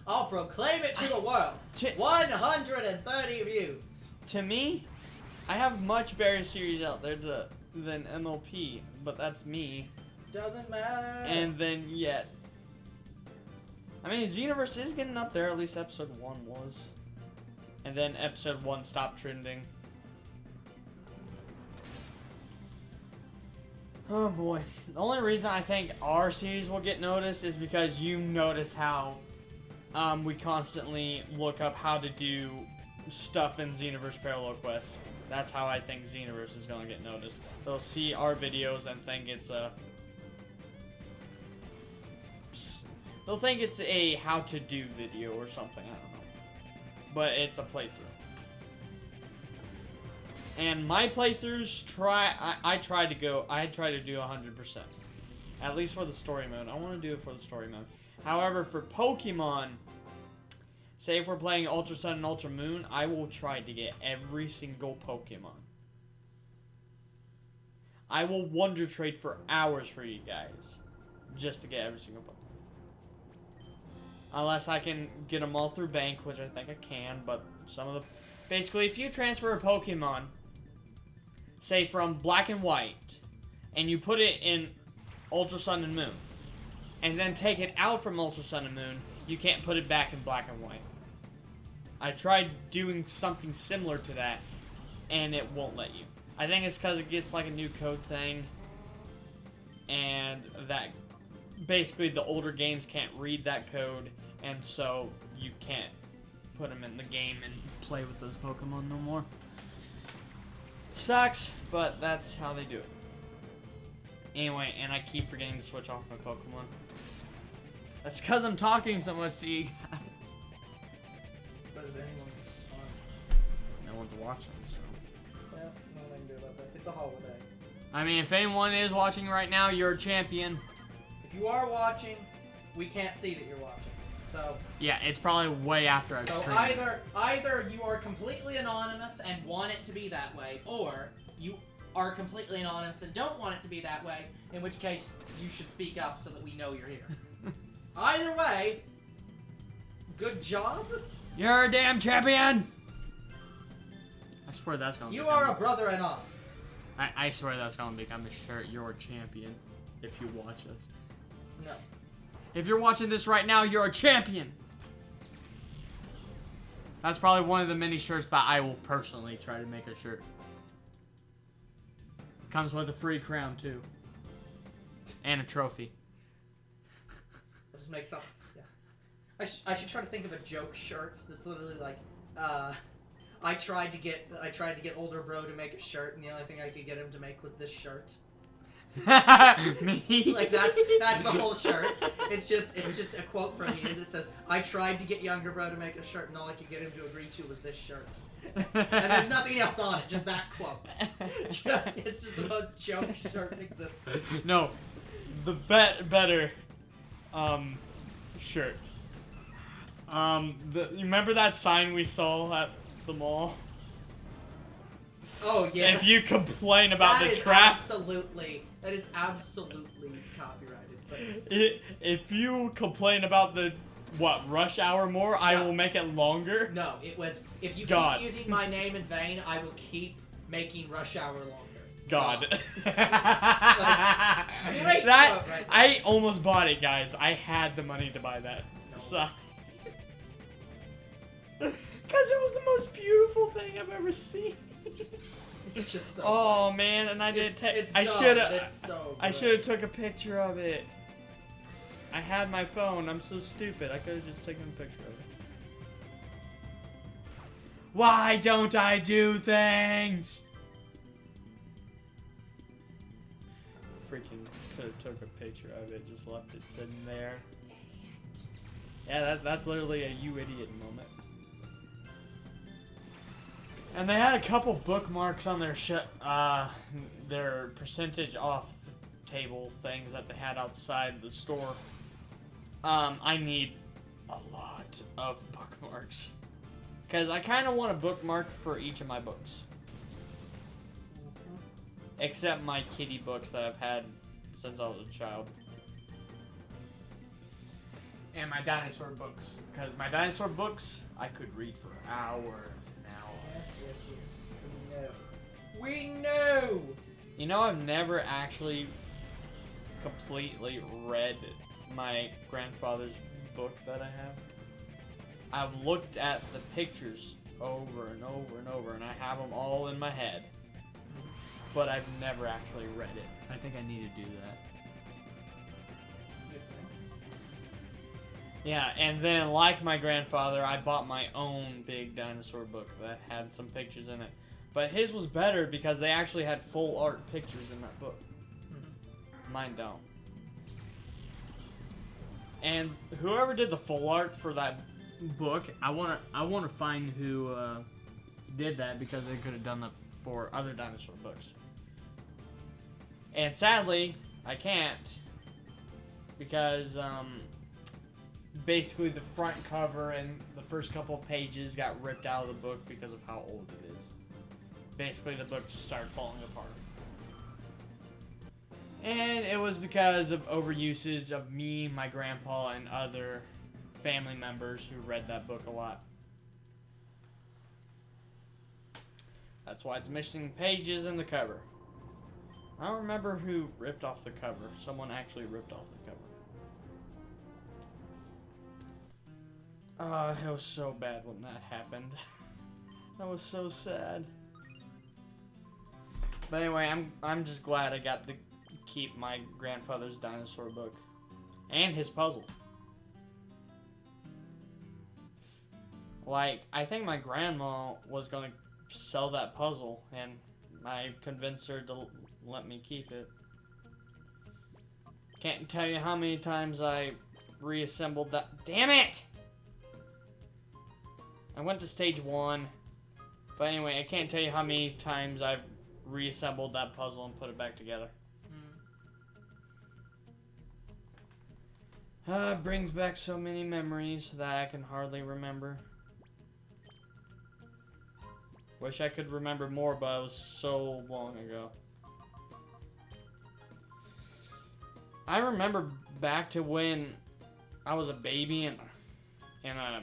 I'll proclaim it to the world. 130 views. To me, I have much better series out there than MLP, but that's me. Doesn't matter. And then yet, I mean, Xenoverse is getting up there. At least episode 1 was, and then episode 1 stopped trending. Oh boy. The only reason I think our series will get noticed is because you notice how we constantly look up how to do stuff in Xenoverse Parallel Quest. That's how I think Xenoverse is going to get noticed. They'll see our videos and think it's a... They'll think it's a how-to-do video or something, I don't know. But it's a playthrough. And my playthroughs I try to do 100%. At least for the story mode. I want to do it for the story mode. However, for Pokemon, say if we're playing Ultra Sun and Ultra Moon, I will try to get every single Pokemon. I will Wonder Trade for hours for you guys, just to get every single Pokemon. Unless I can get them all through Bank, which I think I can, but some of the... Basically, if you transfer a Pokemon, say from Black and White, and you put it in Ultra Sun and Moon, and then take it out from Ultra Sun and Moon, you can't put it back in Black and White. I tried doing something similar to that, and it won't let you. I think it's because it gets like a new code thing, and that basically the older games can't read that code, and so you can't put them in the game and play with those Pokemon no more. Sucks, but that's how they do it. Anyway, and I keep forgetting to switch off my Pokemon. That's because I'm talking so much to you guys. But is anyone respond? No one's watching, so. Yeah, nothing I can do about that. It's a holiday. I mean, if anyone is watching right now, you're a champion. If you are watching, we can't see that you're watching. So Yeah, it's probably way after I've so streamed. either you are completely anonymous and want it to be that way, or you are completely anonymous and don't want it to be that way, in which case you should speak up so that we know you're here. Either way, good job. You're a damn champion! I swear that's gonna You become... are a brother in arms. I swear that's gonna become a shirt. You're a champion. If you watch us. No. If you're watching this right now, you're a champion! That's probably one of the many shirts that I will personally try to make a shirt. Comes with a free crown, too. And a trophy. I'll just make something. Yeah. I should try to think of a joke shirt that's literally like, I tried to get older bro to make a shirt, and the only thing I could get him to make was this shirt. Me? Like that's the whole shirt. It's just a quote from me. It says, "I tried to get younger bro to make a shirt, and all I could get him to agree to was this shirt." And there's nothing else on it, just that quote. It's just the most joke shirt in existence. No, the better shirt. You remember that sign we saw at the mall? Oh yeah. If you complain about the traffic, that is absolutely copyrighted. But if you complain about the rush hour more, I will make it longer. no, it was if you God. keep using my name in vain, I will keep making rush hour longer. God. Great That quote right there. I almost bought it, guys. I had the money to buy that. No. So. Because it was the most beautiful thing I've ever seen. It's just so Oh man, and I didn't take. It's I dumb, should but have. it's so I good. should have took a picture of it. I had my phone. I'm so stupid. I could have just taken a picture of it. Why don't I do things? Freaking could have took a picture of it. Just left it sitting there. Yeah, that's literally a you idiot moment. And they had a couple bookmarks on their percentage off table things that they had outside the store. I need a lot of bookmarks. Because I kind of want a bookmark for each of my books. Except my kitty books that I've had since I was a child. And my dinosaur books. Because my dinosaur books, I could read for hours and hours. Yes. We know. You know, I've never actually completely read my grandfather's book that I have. I've looked at the pictures over and over and over, and I have them all in my head. But I've never actually read it. I think I need to do that. Yeah, and then, like my grandfather, I bought my own big dinosaur book that had some pictures in it. But his was better because they actually had full art pictures in that book. Mine don't. And whoever did the full art for that book, I wanna find who did that, because they could have done that for other dinosaur books. And sadly, I can't, because basically the front cover and the first couple of pages got ripped out of the book because of how old it is. Basically, the book just started falling apart. And it was because of overusage of me, my grandpa, and other family members who read that book a lot. That's why it's missing pages in the cover. I don't remember who ripped off the cover. Someone actually ripped off the cover. It was so bad when that happened. That was so sad. But anyway, I'm just glad I got to keep my grandfather's dinosaur book and his puzzle. Like, I think my grandma was gonna sell that puzzle, and I convinced her to let me keep it. Can't tell you how many times I reassembled that. Damn it! I went to stage 1. But anyway, I can't tell you how many times I've reassembled that puzzle and put it back together. Brings back so many memories that I can hardly remember. Wish I could remember more, but it was so long ago. I remember back to when I was a baby in a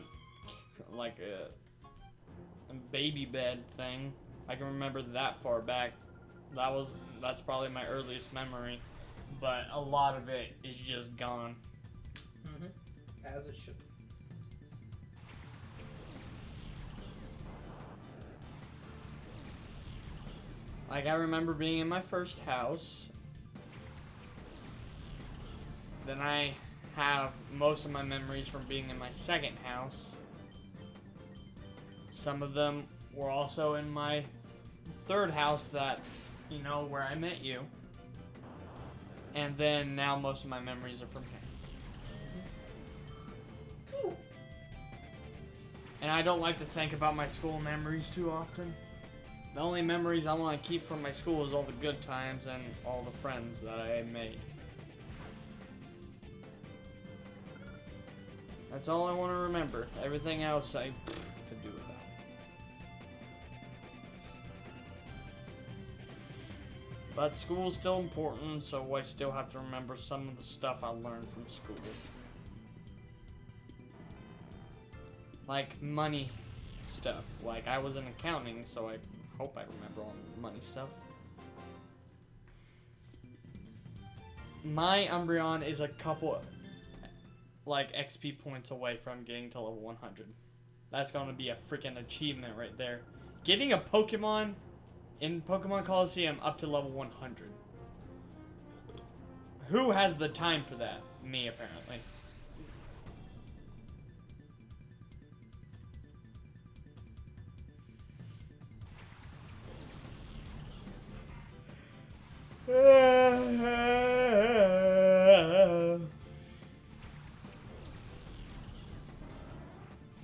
baby bed thing. I can remember that far back. That's probably my earliest memory, but a lot of it is just gone. As it should. Like, I remember being in my first house. Then I have most of my memories from being in my second house. Some of them were also in my third house that, you know, where I met you. And then now most of my memories are from here. And I don't like to think about my school memories too often. The only memories I want to keep from my school is all the good times and all the friends that I made. That's all I want to remember. Everything else I could do without. But school's still important, so I still have to remember some of the stuff I learned from school. Like money stuff. Like, I was in accounting, so I hope I remember all the money stuff. My Umbreon is a couple, like, XP points away from getting to level 100. That's going to be a freaking achievement right there. Getting a Pokemon in Pokémon Colosseum up to level 100. Who has the time for that? Me, apparently.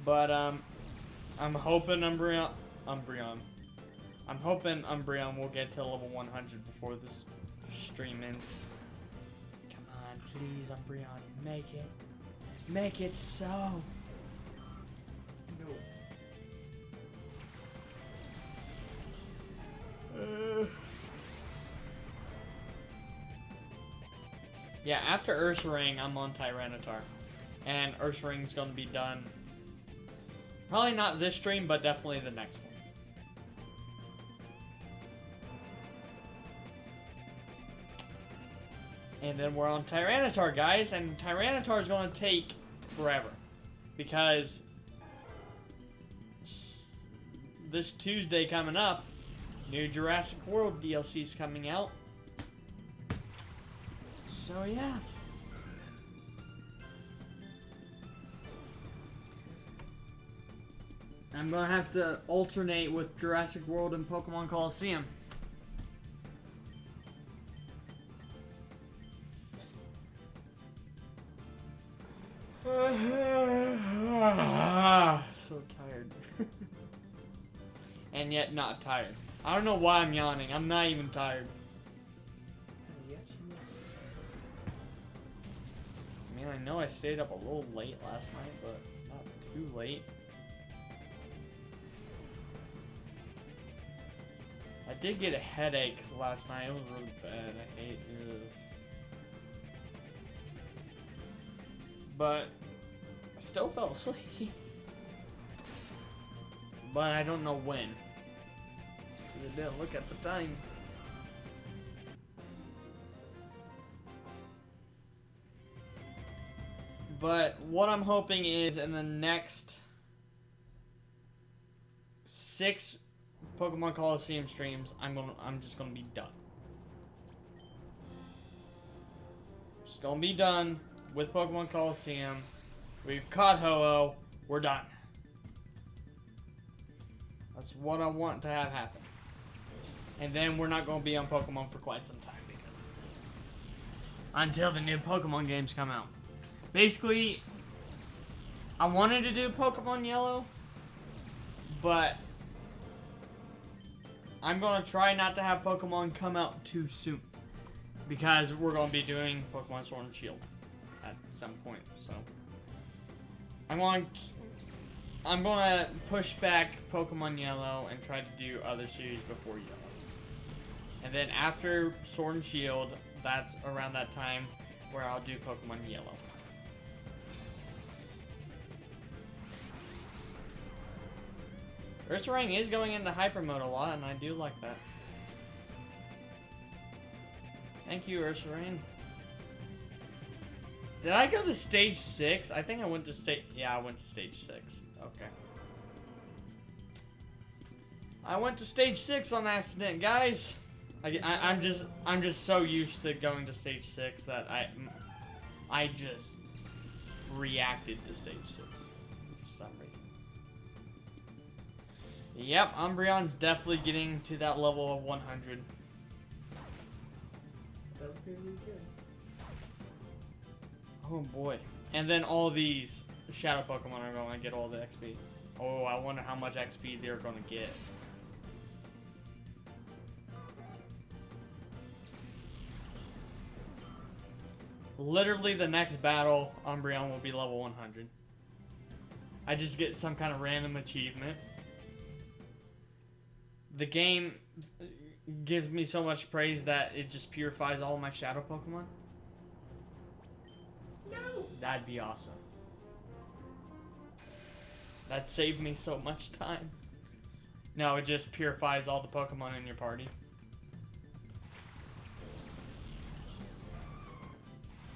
But I'm hoping Umbreon. I'm hoping Umbreon will get to level 100 before this stream ends. Come on, please, Umbreon, make it. Make it so. No. Yeah, after Ursaring, I'm on Tyranitar. And Ursaring's gonna be done. Probably not this stream, but definitely the next one. And then we're on Tyranitar, guys, and Tyranitar is gonna take forever. Because this Tuesday coming up, new Jurassic World DLC is coming out. So yeah. I'm gonna have to alternate with Jurassic World and Pokémon Colosseum. So tired. And yet not tired. I don't know why I'm yawning. I'm not even tired. I mean, I know I stayed up a little late last night, but not too late. I did get a headache last night. It was really bad. I hate it. But I still fell asleep. But I don't know when. I didn't look at the time. But what I'm hoping is in the next 6 Pokemon Colosseum streams, I'm just gonna be done. Just gonna be done with Pokemon Colosseum. We've caught Ho-Oh. We're done. That's what I want to have happen. And then we're not gonna be on Pokemon for quite some time because of this. until the new Pokemon games come out. Basically, I wanted to do Pokemon Yellow, but I'm gonna try not to have Pokemon come out too soon, because we're gonna be doing Pokemon Sword and Shield at some point. So I'm gonna push back Pokemon Yellow and try to do other series before Yellow. And then after Sword and Shield, that's around that time where I'll do Pokemon Yellow. Ursaring is going into hyper mode a lot, and I do like that. Thank you, Ursaring. Did I go to stage 6? I think I went to stage... Yeah, I went to stage 6. Okay. I went to stage 6 on accident, guys. I'm just so used to going to stage 6 that I just reacted to stage 6 for some reason. Yep, Umbreon's definitely getting to that level of 100. That would be really good. Oh boy. And then all these Shadow Pokemon are going to get all the XP. Oh, I wonder how much XP they're going to get. Literally the next battle, Umbreon will be level 100. I just get some kind of random achievement. The game gives me so much praise that it just purifies all my Shadow Pokemon. No! That'd be awesome. That'd save me so much time. No, it just purifies all the Pokemon in your party.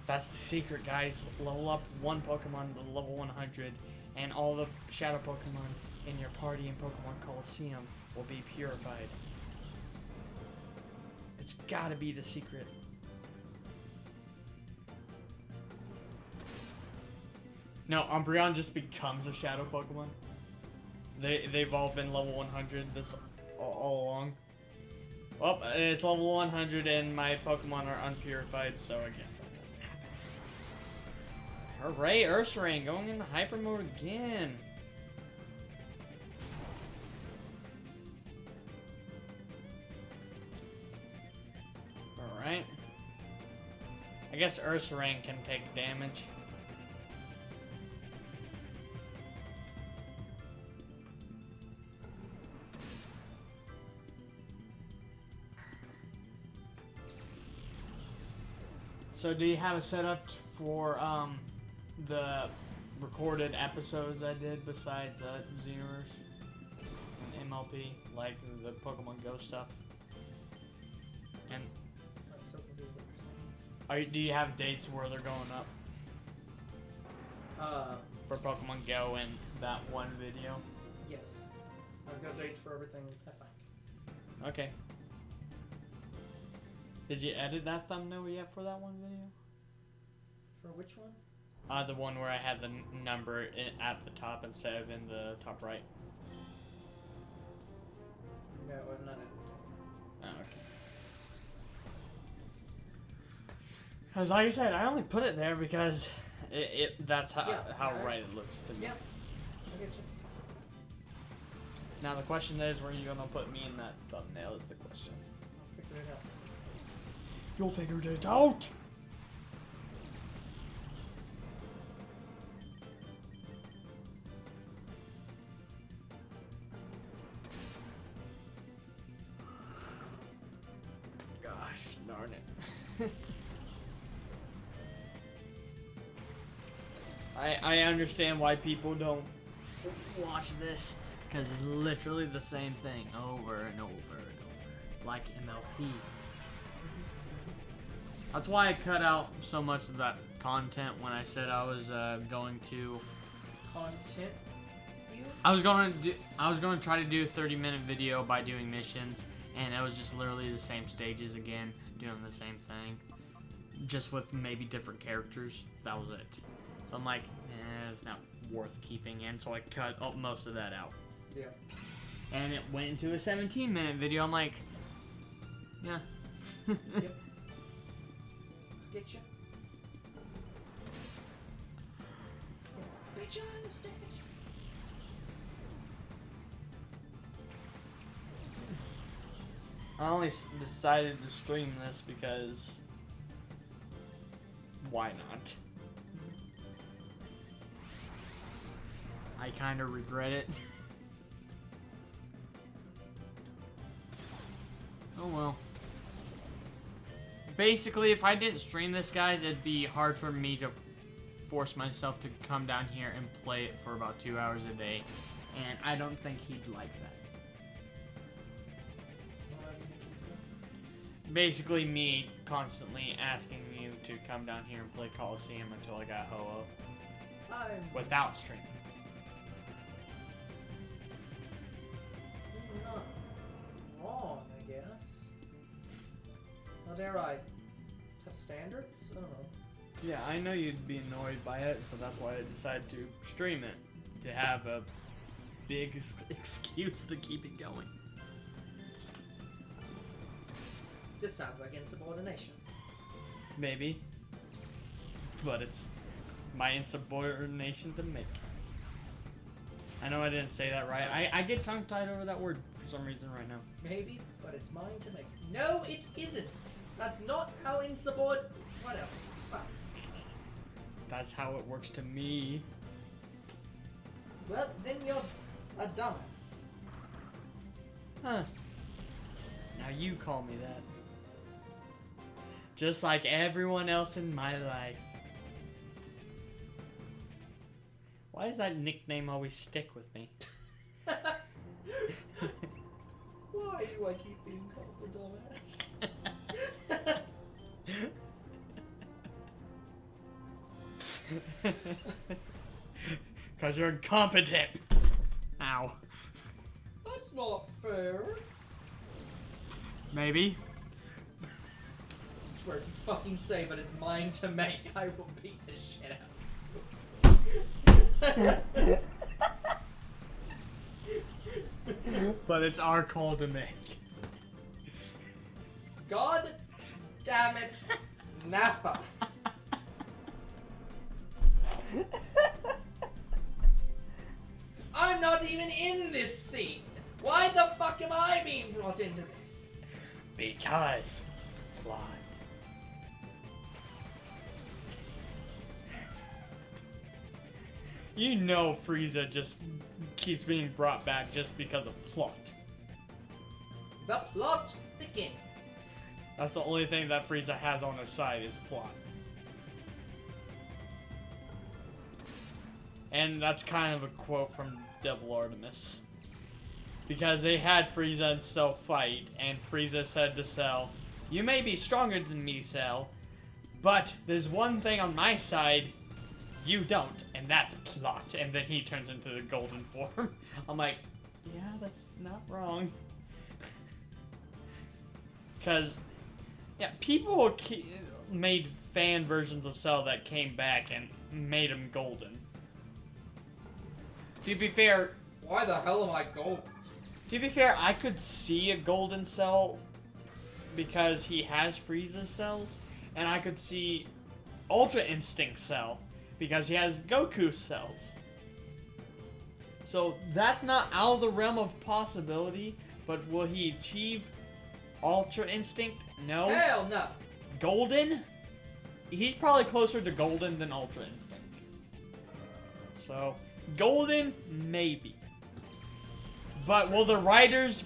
That's the secret, guys. Level up one Pokemon to level 100, and all the Shadow Pokemon in your party in Pokémon Colosseum will be purified. It's gotta be the secret. No, Umbreon just becomes a Shadow Pokemon. They've all been level 100 this all along. Well, it's level 100 and my Pokemon are unpurified, so I guess that doesn't happen. Hooray, Ursaring going into hyper mode again. Alright. I guess Ursaring can take damage. So do you have a setup for the recorded episodes I did besides Xenoverse and MLP, like the Pokemon Go stuff? And do you have dates where they're going up? For Pokemon Go and that one video? Yes. I've got dates for everything, I think. Okay. Did you edit that thumbnail yet for that one video? For which one? The one where I had the number at the top instead of in the top right. No, I've not edited. Oh, okay. Because like I said, I only put it there because that's how right it looks to me. Yeah, I get you. Now the question is, where are you gonna put me in that thumbnail? Is the question. I'll figure it out. You'll figure it out. Gosh darn it. I understand why people don't watch this, because it's literally the same thing over and over and over, like MLP. That's why I cut out so much of that content when I said I was going to. Content? I was going to try to do a 30-minute video by doing missions, and it was just literally the same stages again, doing the same thing, just with maybe different characters. That was it. So I'm like, it's not worth keeping in, so I cut most of that out. Yeah. And it went into a 17-minute video. I'm like, yeah. Yep. Get you. Get you on the stage. I only decided to stream this because why not? I kind of regret it. Oh well. Basically, if I didn't stream this, guys, it'd be hard for me to force myself to come down here and play it for about 2 hours a day. And I don't think he'd like that. Basically, me constantly asking you to come down here and play Colosseum until I got Ho-Oh. Without streaming. Not wrong, I guess. How dare I have standards? I don't know. Yeah, I know you'd be annoyed by it, so that's why I decided to stream it. To have a big excuse to keep it going. This sounds like insubordination. Maybe. But it's my insubordination to make. I know I didn't say that right. I get tongue-tied over that word for some reason right now. Maybe, but it's mine to make. No, it isn't. That's not how insubordinate. Whatever. Fine. That's how it works to me. Well, then you're a dumbass. Huh. Now you call me that. Just like everyone else in my life. Why does that nickname always stick with me? Why do I keep being called a dumbass? Because you're incompetent. Ow. That's not fair. Maybe. I swear if you fucking say, but it's mine to make, I will beat the shit out of you. But it's our call to make. God damn it, Nappa. I'm not even in this scene. Why the fuck am I being brought into this? Because plot. You know Frieza just keeps being brought back just because of plot. The plot begins. That's the only thing that Frieza has on his side is plot. And that's kind of a quote from Devil Artemis. Because they had Frieza and Cell fight, and Frieza said to Cell, "You may be stronger than me, Cell, but there's one thing on my side you don't, and that's plot." And then he turns into the golden form. I'm like, yeah, that's not wrong. Because, yeah, people made fan versions of Cell that came back and made him golden. To be fair, Why the hell am I golden? to be fair, I could see a golden Cell because he has Frieza cells, and I could see Ultra Instinct Cell because he has Goku cells. So that's not out of the realm of possibility, but will he achieve Ultra Instinct? No. Hell no. Golden? He's probably closer to Golden than Ultra Instinct. So, Golden, maybe. But will the writers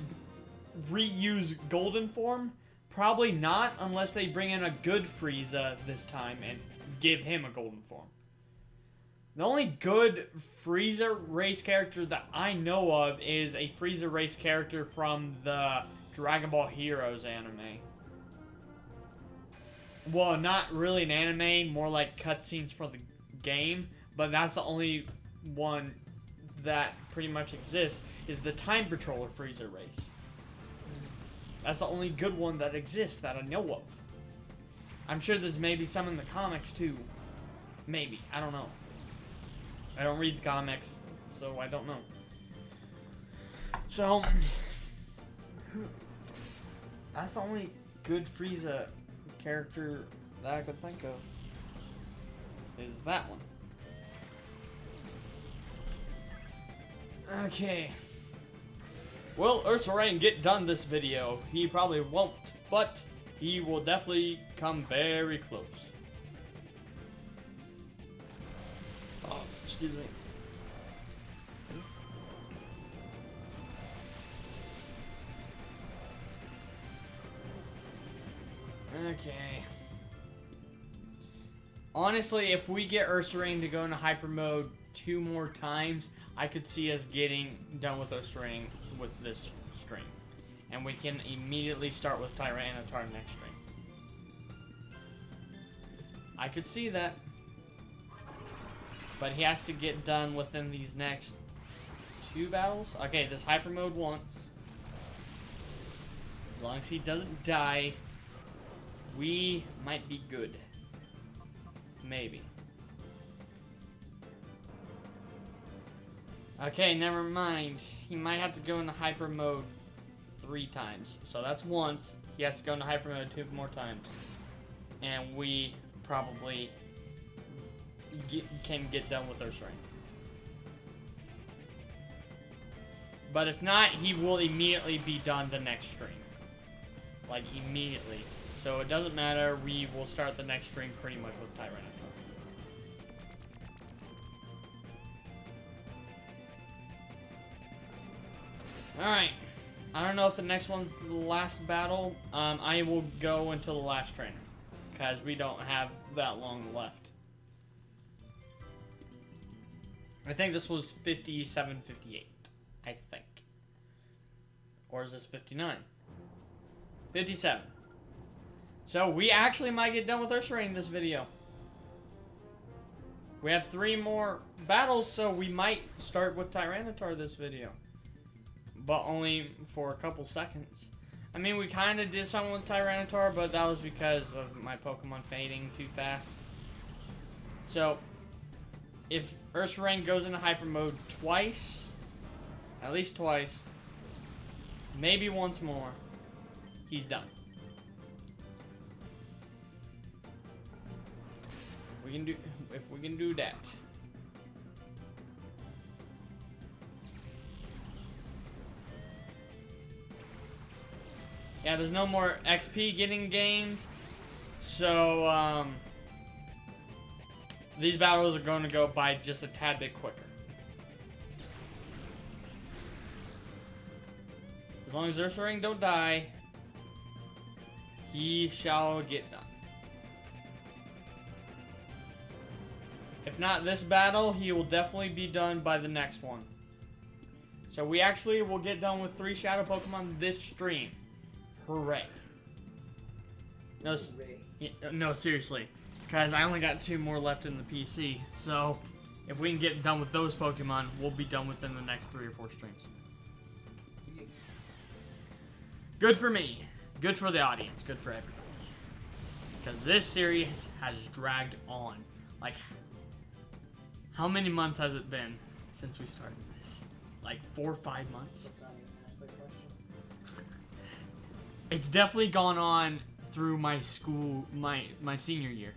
reuse Golden form? Probably not, unless they bring in a good Frieza this time and give him a Golden form. The only good Frieza race character that I know of is a Frieza race character from the Dragon Ball Heroes anime. Well, not really an anime, more like cutscenes for the game, but that's the only one that pretty much exists, is the Time Patroller Frieza race. That's the only good one that exists that I know of. I'm sure there's maybe some in the comics too. Maybe, I don't know. I don't read the comics, so I don't know. So, that's the only good Frieza character that I could think of is that one. Okay. Will Ursaring get done this video? He probably won't, but he will definitely come very close. Oh, excuse me. Okay. Honestly, if we get Ursaring to go into hyper mode 2 more times, I could see us getting done with Ursaring with this stream. And we can immediately start with Tyranitar next stream. I could see that. But he has to get done within these next 2 battles. Okay, this hyper mode once. As long as he doesn't die, we might be good. Maybe. Okay, never mind. He might have to go into hyper mode 3 times. So that's once. He has to go into hyper mode 2 more times. And we probably can get done with Ursaring. But if not, he will immediately be done the next stream. Like, immediately. So it doesn't matter, we will start the next stream pretty much with Tyranitar. Alright. I don't know if the next one's the last battle. I will go until the last trainer. Because we don't have that long left. I think this was 57, 58. I think. Or is this 59? 57. So we actually might get done with Ursaring in this video. We have 3 more battles, so we might start with Tyranitar this video. But only for a couple seconds. I mean, we kind of did something with Tyranitar, but that was because of my Pokemon fading too fast. So, if Ursaring goes into hyper mode twice, at least twice, maybe once more, he's done. If we can do that. Yeah, there's no more XP getting gained. So, these battles are going to go by just a tad bit quicker. As long as Ursaring don't die, he shall get done. If not this battle, he will definitely be done by the next one. So we actually will get done with 3 Shadow Pokemon this stream. Hooray. No, seriously. Because I only got 2 more left in the PC. So, if we can get done with those Pokemon, we'll be done within the next 3 or 4 streams. Good for me. Good for the audience. Good for everybody. Because this series has dragged on. Like, how many months has it been since we started this? Like 4 or 5 months? It's definitely gone on through my school, my senior year.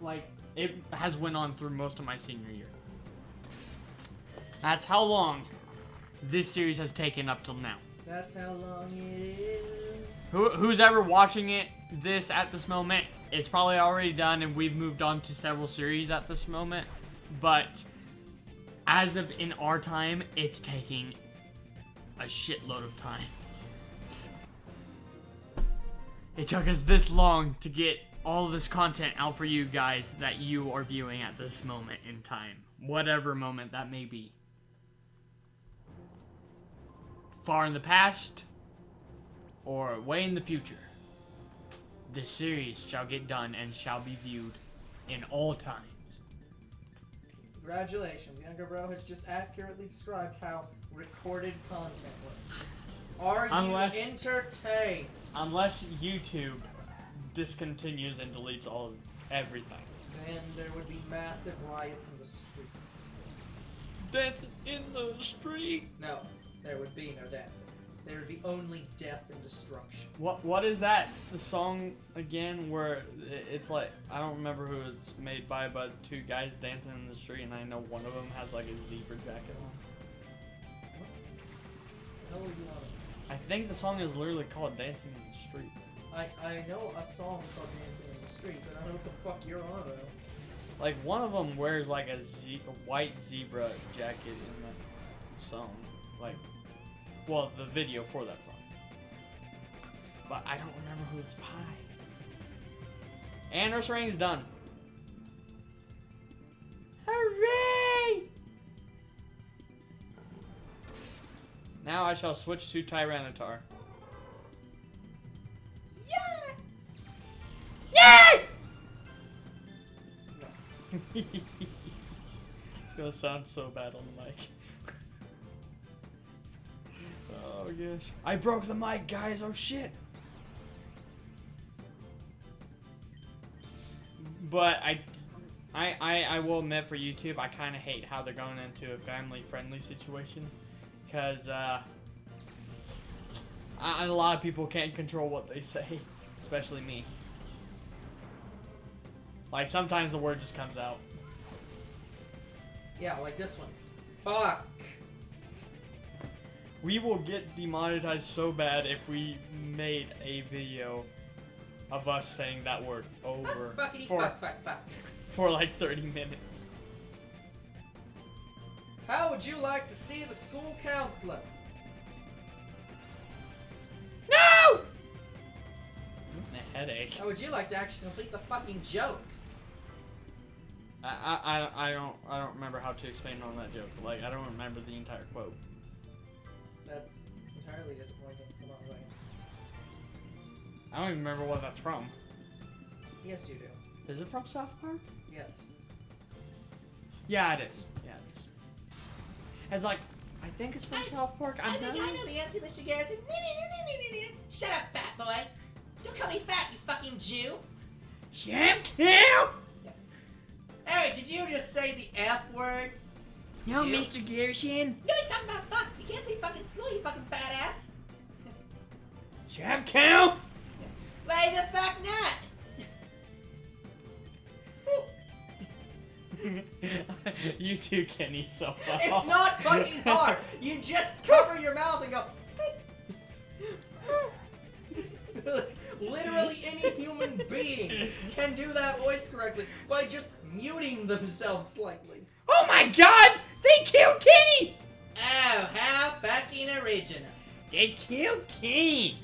Like, it has went on through most of my senior year. That's how long this series has taken up till now. That's how long it is. Who's ever watching this at this moment, it's probably already done and we've moved on to several series at this moment. But as of in our time, it's taking a shitload of time. It took us this long to get all this content out for you guys that you are viewing at this moment in time. Whatever moment that may be. Far in the past, or way in the future. This series shall get done and shall be viewed in all times. Congratulations, Younger Bro has just accurately described how recorded content works. Are you entertained? Unless YouTube discontinues and deletes everything. Then there would be massive riots in the streets. Dancing in the street. No, there would be no dancing. there would be only death and destruction. What is that the song again where it's like, I don't remember who it's made by, but it's two guys dancing in the street and I know one of them has like a zebra jacket on. How are you on? I think the song is literally called Dancing in the Street. I know a song called Dancing in the Street, but I don't know what the fuck you're on about. Like one of them wears like a white zebra jacket in the song. Like, well, the video for that song. But I don't remember who it's by. And Nurse Rain's done. Hooray! Now I shall switch to Tyranitar. Yeah! Yay! No. It's gonna sound so bad on the mic. Oh gosh. I broke the mic, guys. Oh shit. But I will admit, for YouTube, I kind of hate how they're going into a family-friendly situation. Because a lot of people can't control what they say. Especially me. Like, sometimes the word just comes out. Yeah, like this one. Fuck. We will get demonetized so bad if we made a video of us saying that word over Fuck. for like 30 minutes. How would you like to see the school counselor? No! A headache. How would you like to actually complete the fucking jokes? I don't remember how to explain on that joke. Like, I don't remember the entire quote. That's entirely disappointing. Come on, Ryan. I don't even remember what that's from. Yes, you do. Is it from South Park? Yes. Yeah, it is. Yeah, it is. It's like, I think it's from South Park. I think I know the answer, Mr. Garrison. Shut up, fat boy. Don't call me fat, you fucking Jew. Shampoo! Hey, did you just say the F word? No, You? Mr. Garrison. No, he's talking about fuck. You can't say fucking school, you fucking fat ass. Shampoo! Why the fuck not? You too, Kenny, so far. It's not fucking hard. You just cover your mouth and go. Literally any human being can do that voice correctly by just muting themselves slightly. Oh my god! They killed Kenny! Oh, how fucking original. They killed Kenny!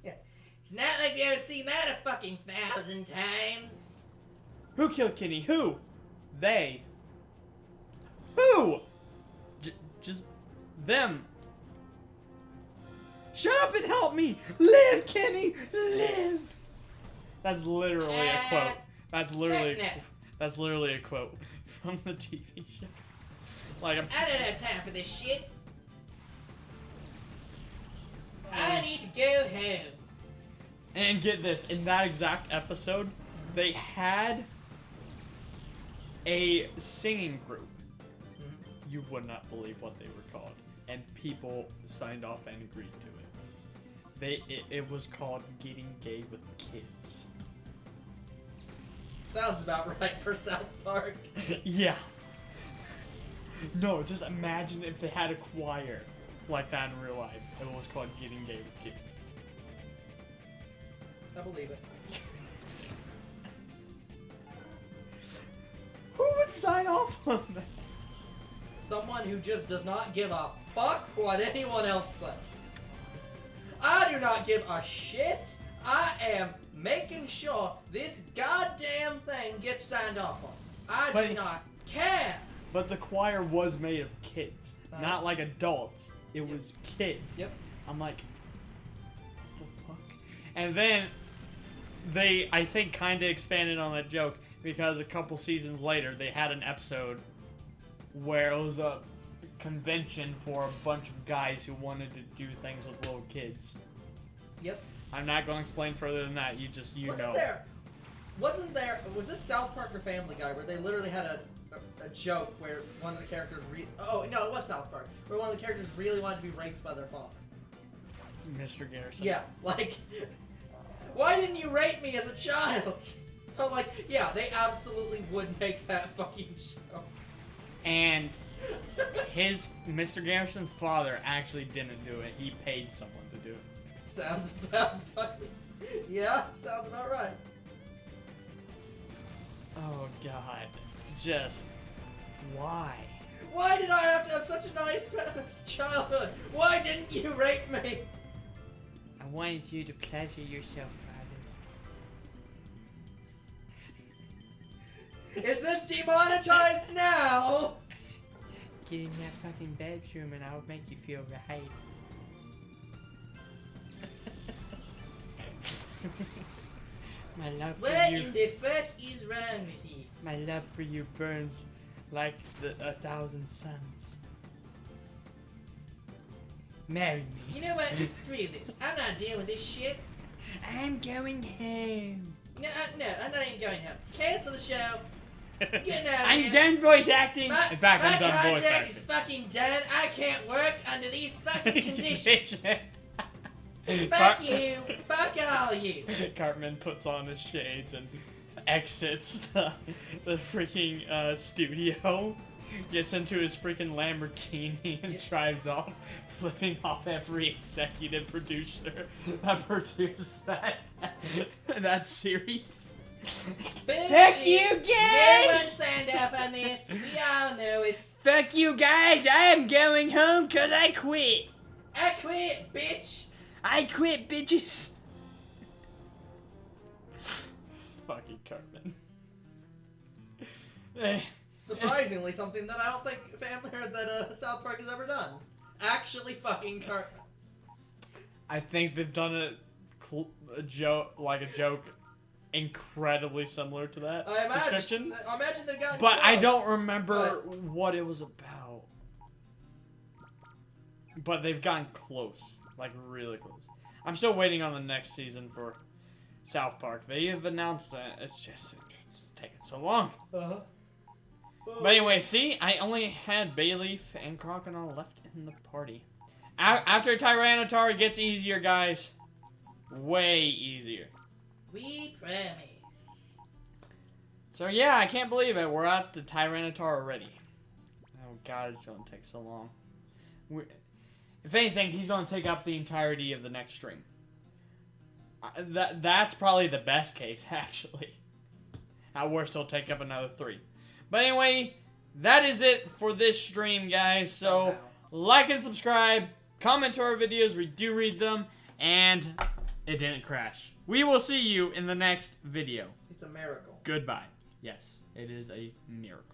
It's not like you've ever seen that a fucking 1,000 times. Who killed Kenny? Who? They. Who? Just them. Shut up and help me! Live, Kenny! Live! That's literally a quote. That's literally a quote from the TV show. Like, I don't have time for this shit. I need to go home. and get this, in that exact episode, they had a singing group. You would not believe what they were called, and people signed off and agreed to it. It was called Getting Gay with Kids. Sounds about right for South Park. Yeah. No, just imagine if they had a choir like that in real life. It was called Getting Gay with Kids. I believe it. Who would sign off on that? Someone who just does not give a fuck what anyone else thinks. I do not give a shit. I am making sure this goddamn thing gets signed off on. I do not care. But the choir was made of kids, not like adults. It was kids. Yep. I'm like, what the fuck? And then they, I think, kind of expanded on that joke because a couple seasons later, they had an episode where it was a convention for a bunch of guys who wanted to do things with little kids. Yep. I'm not going to explain further than that. You know. Wasn't there, was this South Park or Family Guy where they literally had a joke where one of the characters oh no, it was South Park, where one of the characters really wanted to be raped by their father. Mr. Garrison. Yeah, like, why didn't you rape me as a child? So, like, yeah, they absolutely would make that fucking show. And Mr. Garrison's father actually didn't do it. He paid someone to do it. Sounds about funny. Yeah, sounds about right. Oh God, just why? Why did I have to have such a nice childhood? Why didn't you rape me? I wanted you to pleasure yourself, Father. Is this demonetized now? Get in that fucking bedroom and I'll make you feel right. My love for What you. in the fuck is wrong with you? My love for you burns like 1,000 suns. Marry me. You know what? Screw this. I'm not dealing with this shit. I'm going home. No, I'm not even going home. Cancel the show. Getting out of I'm here. done voice acting. My, In fact, my I'm done voice contract is acting. fucking done. I can't work under these fucking conditions. Car- Fuck you. Fuck all you. Cartman puts on his shades and exits the freaking studio. Gets into his freaking Lamborghini and drives off, flipping off every executive producer that produced that series. Bullshit. Fuck you No one guys! signed up on this. We all know it. Fuck you guys! I am going home because I quit. I quit, bitch. I quit, bitches. Fucking Cartman. Surprisingly, something that I don't think South Park has ever done. Actually, fucking Cartman. I think they've done a joke incredibly similar to that I description. imagine they've gotten But I close. don't remember what it was about. But they've gotten close. Like, really close. I'm still waiting on the next season for South Park. They have announced that. It's just it's taking so long. Uh-huh. But anyway, see? I only had Bayleaf and Crocodile left in the party. After Tyranitar, it gets easier, guys. Way easier. We promise. So yeah, I can't believe it. We're at the Tyranitar already. Oh God, it's going to take so long. If anything, he's going to take up the entirety of the next stream. That's probably the best case, actually. At worst, he'll take up another 3. But anyway, that is it for this stream, guys. So, like and subscribe. Comment to our videos. We do read them. And it didn't crash. We will see you in the next video. It's a miracle. Goodbye. Yes, it is a miracle.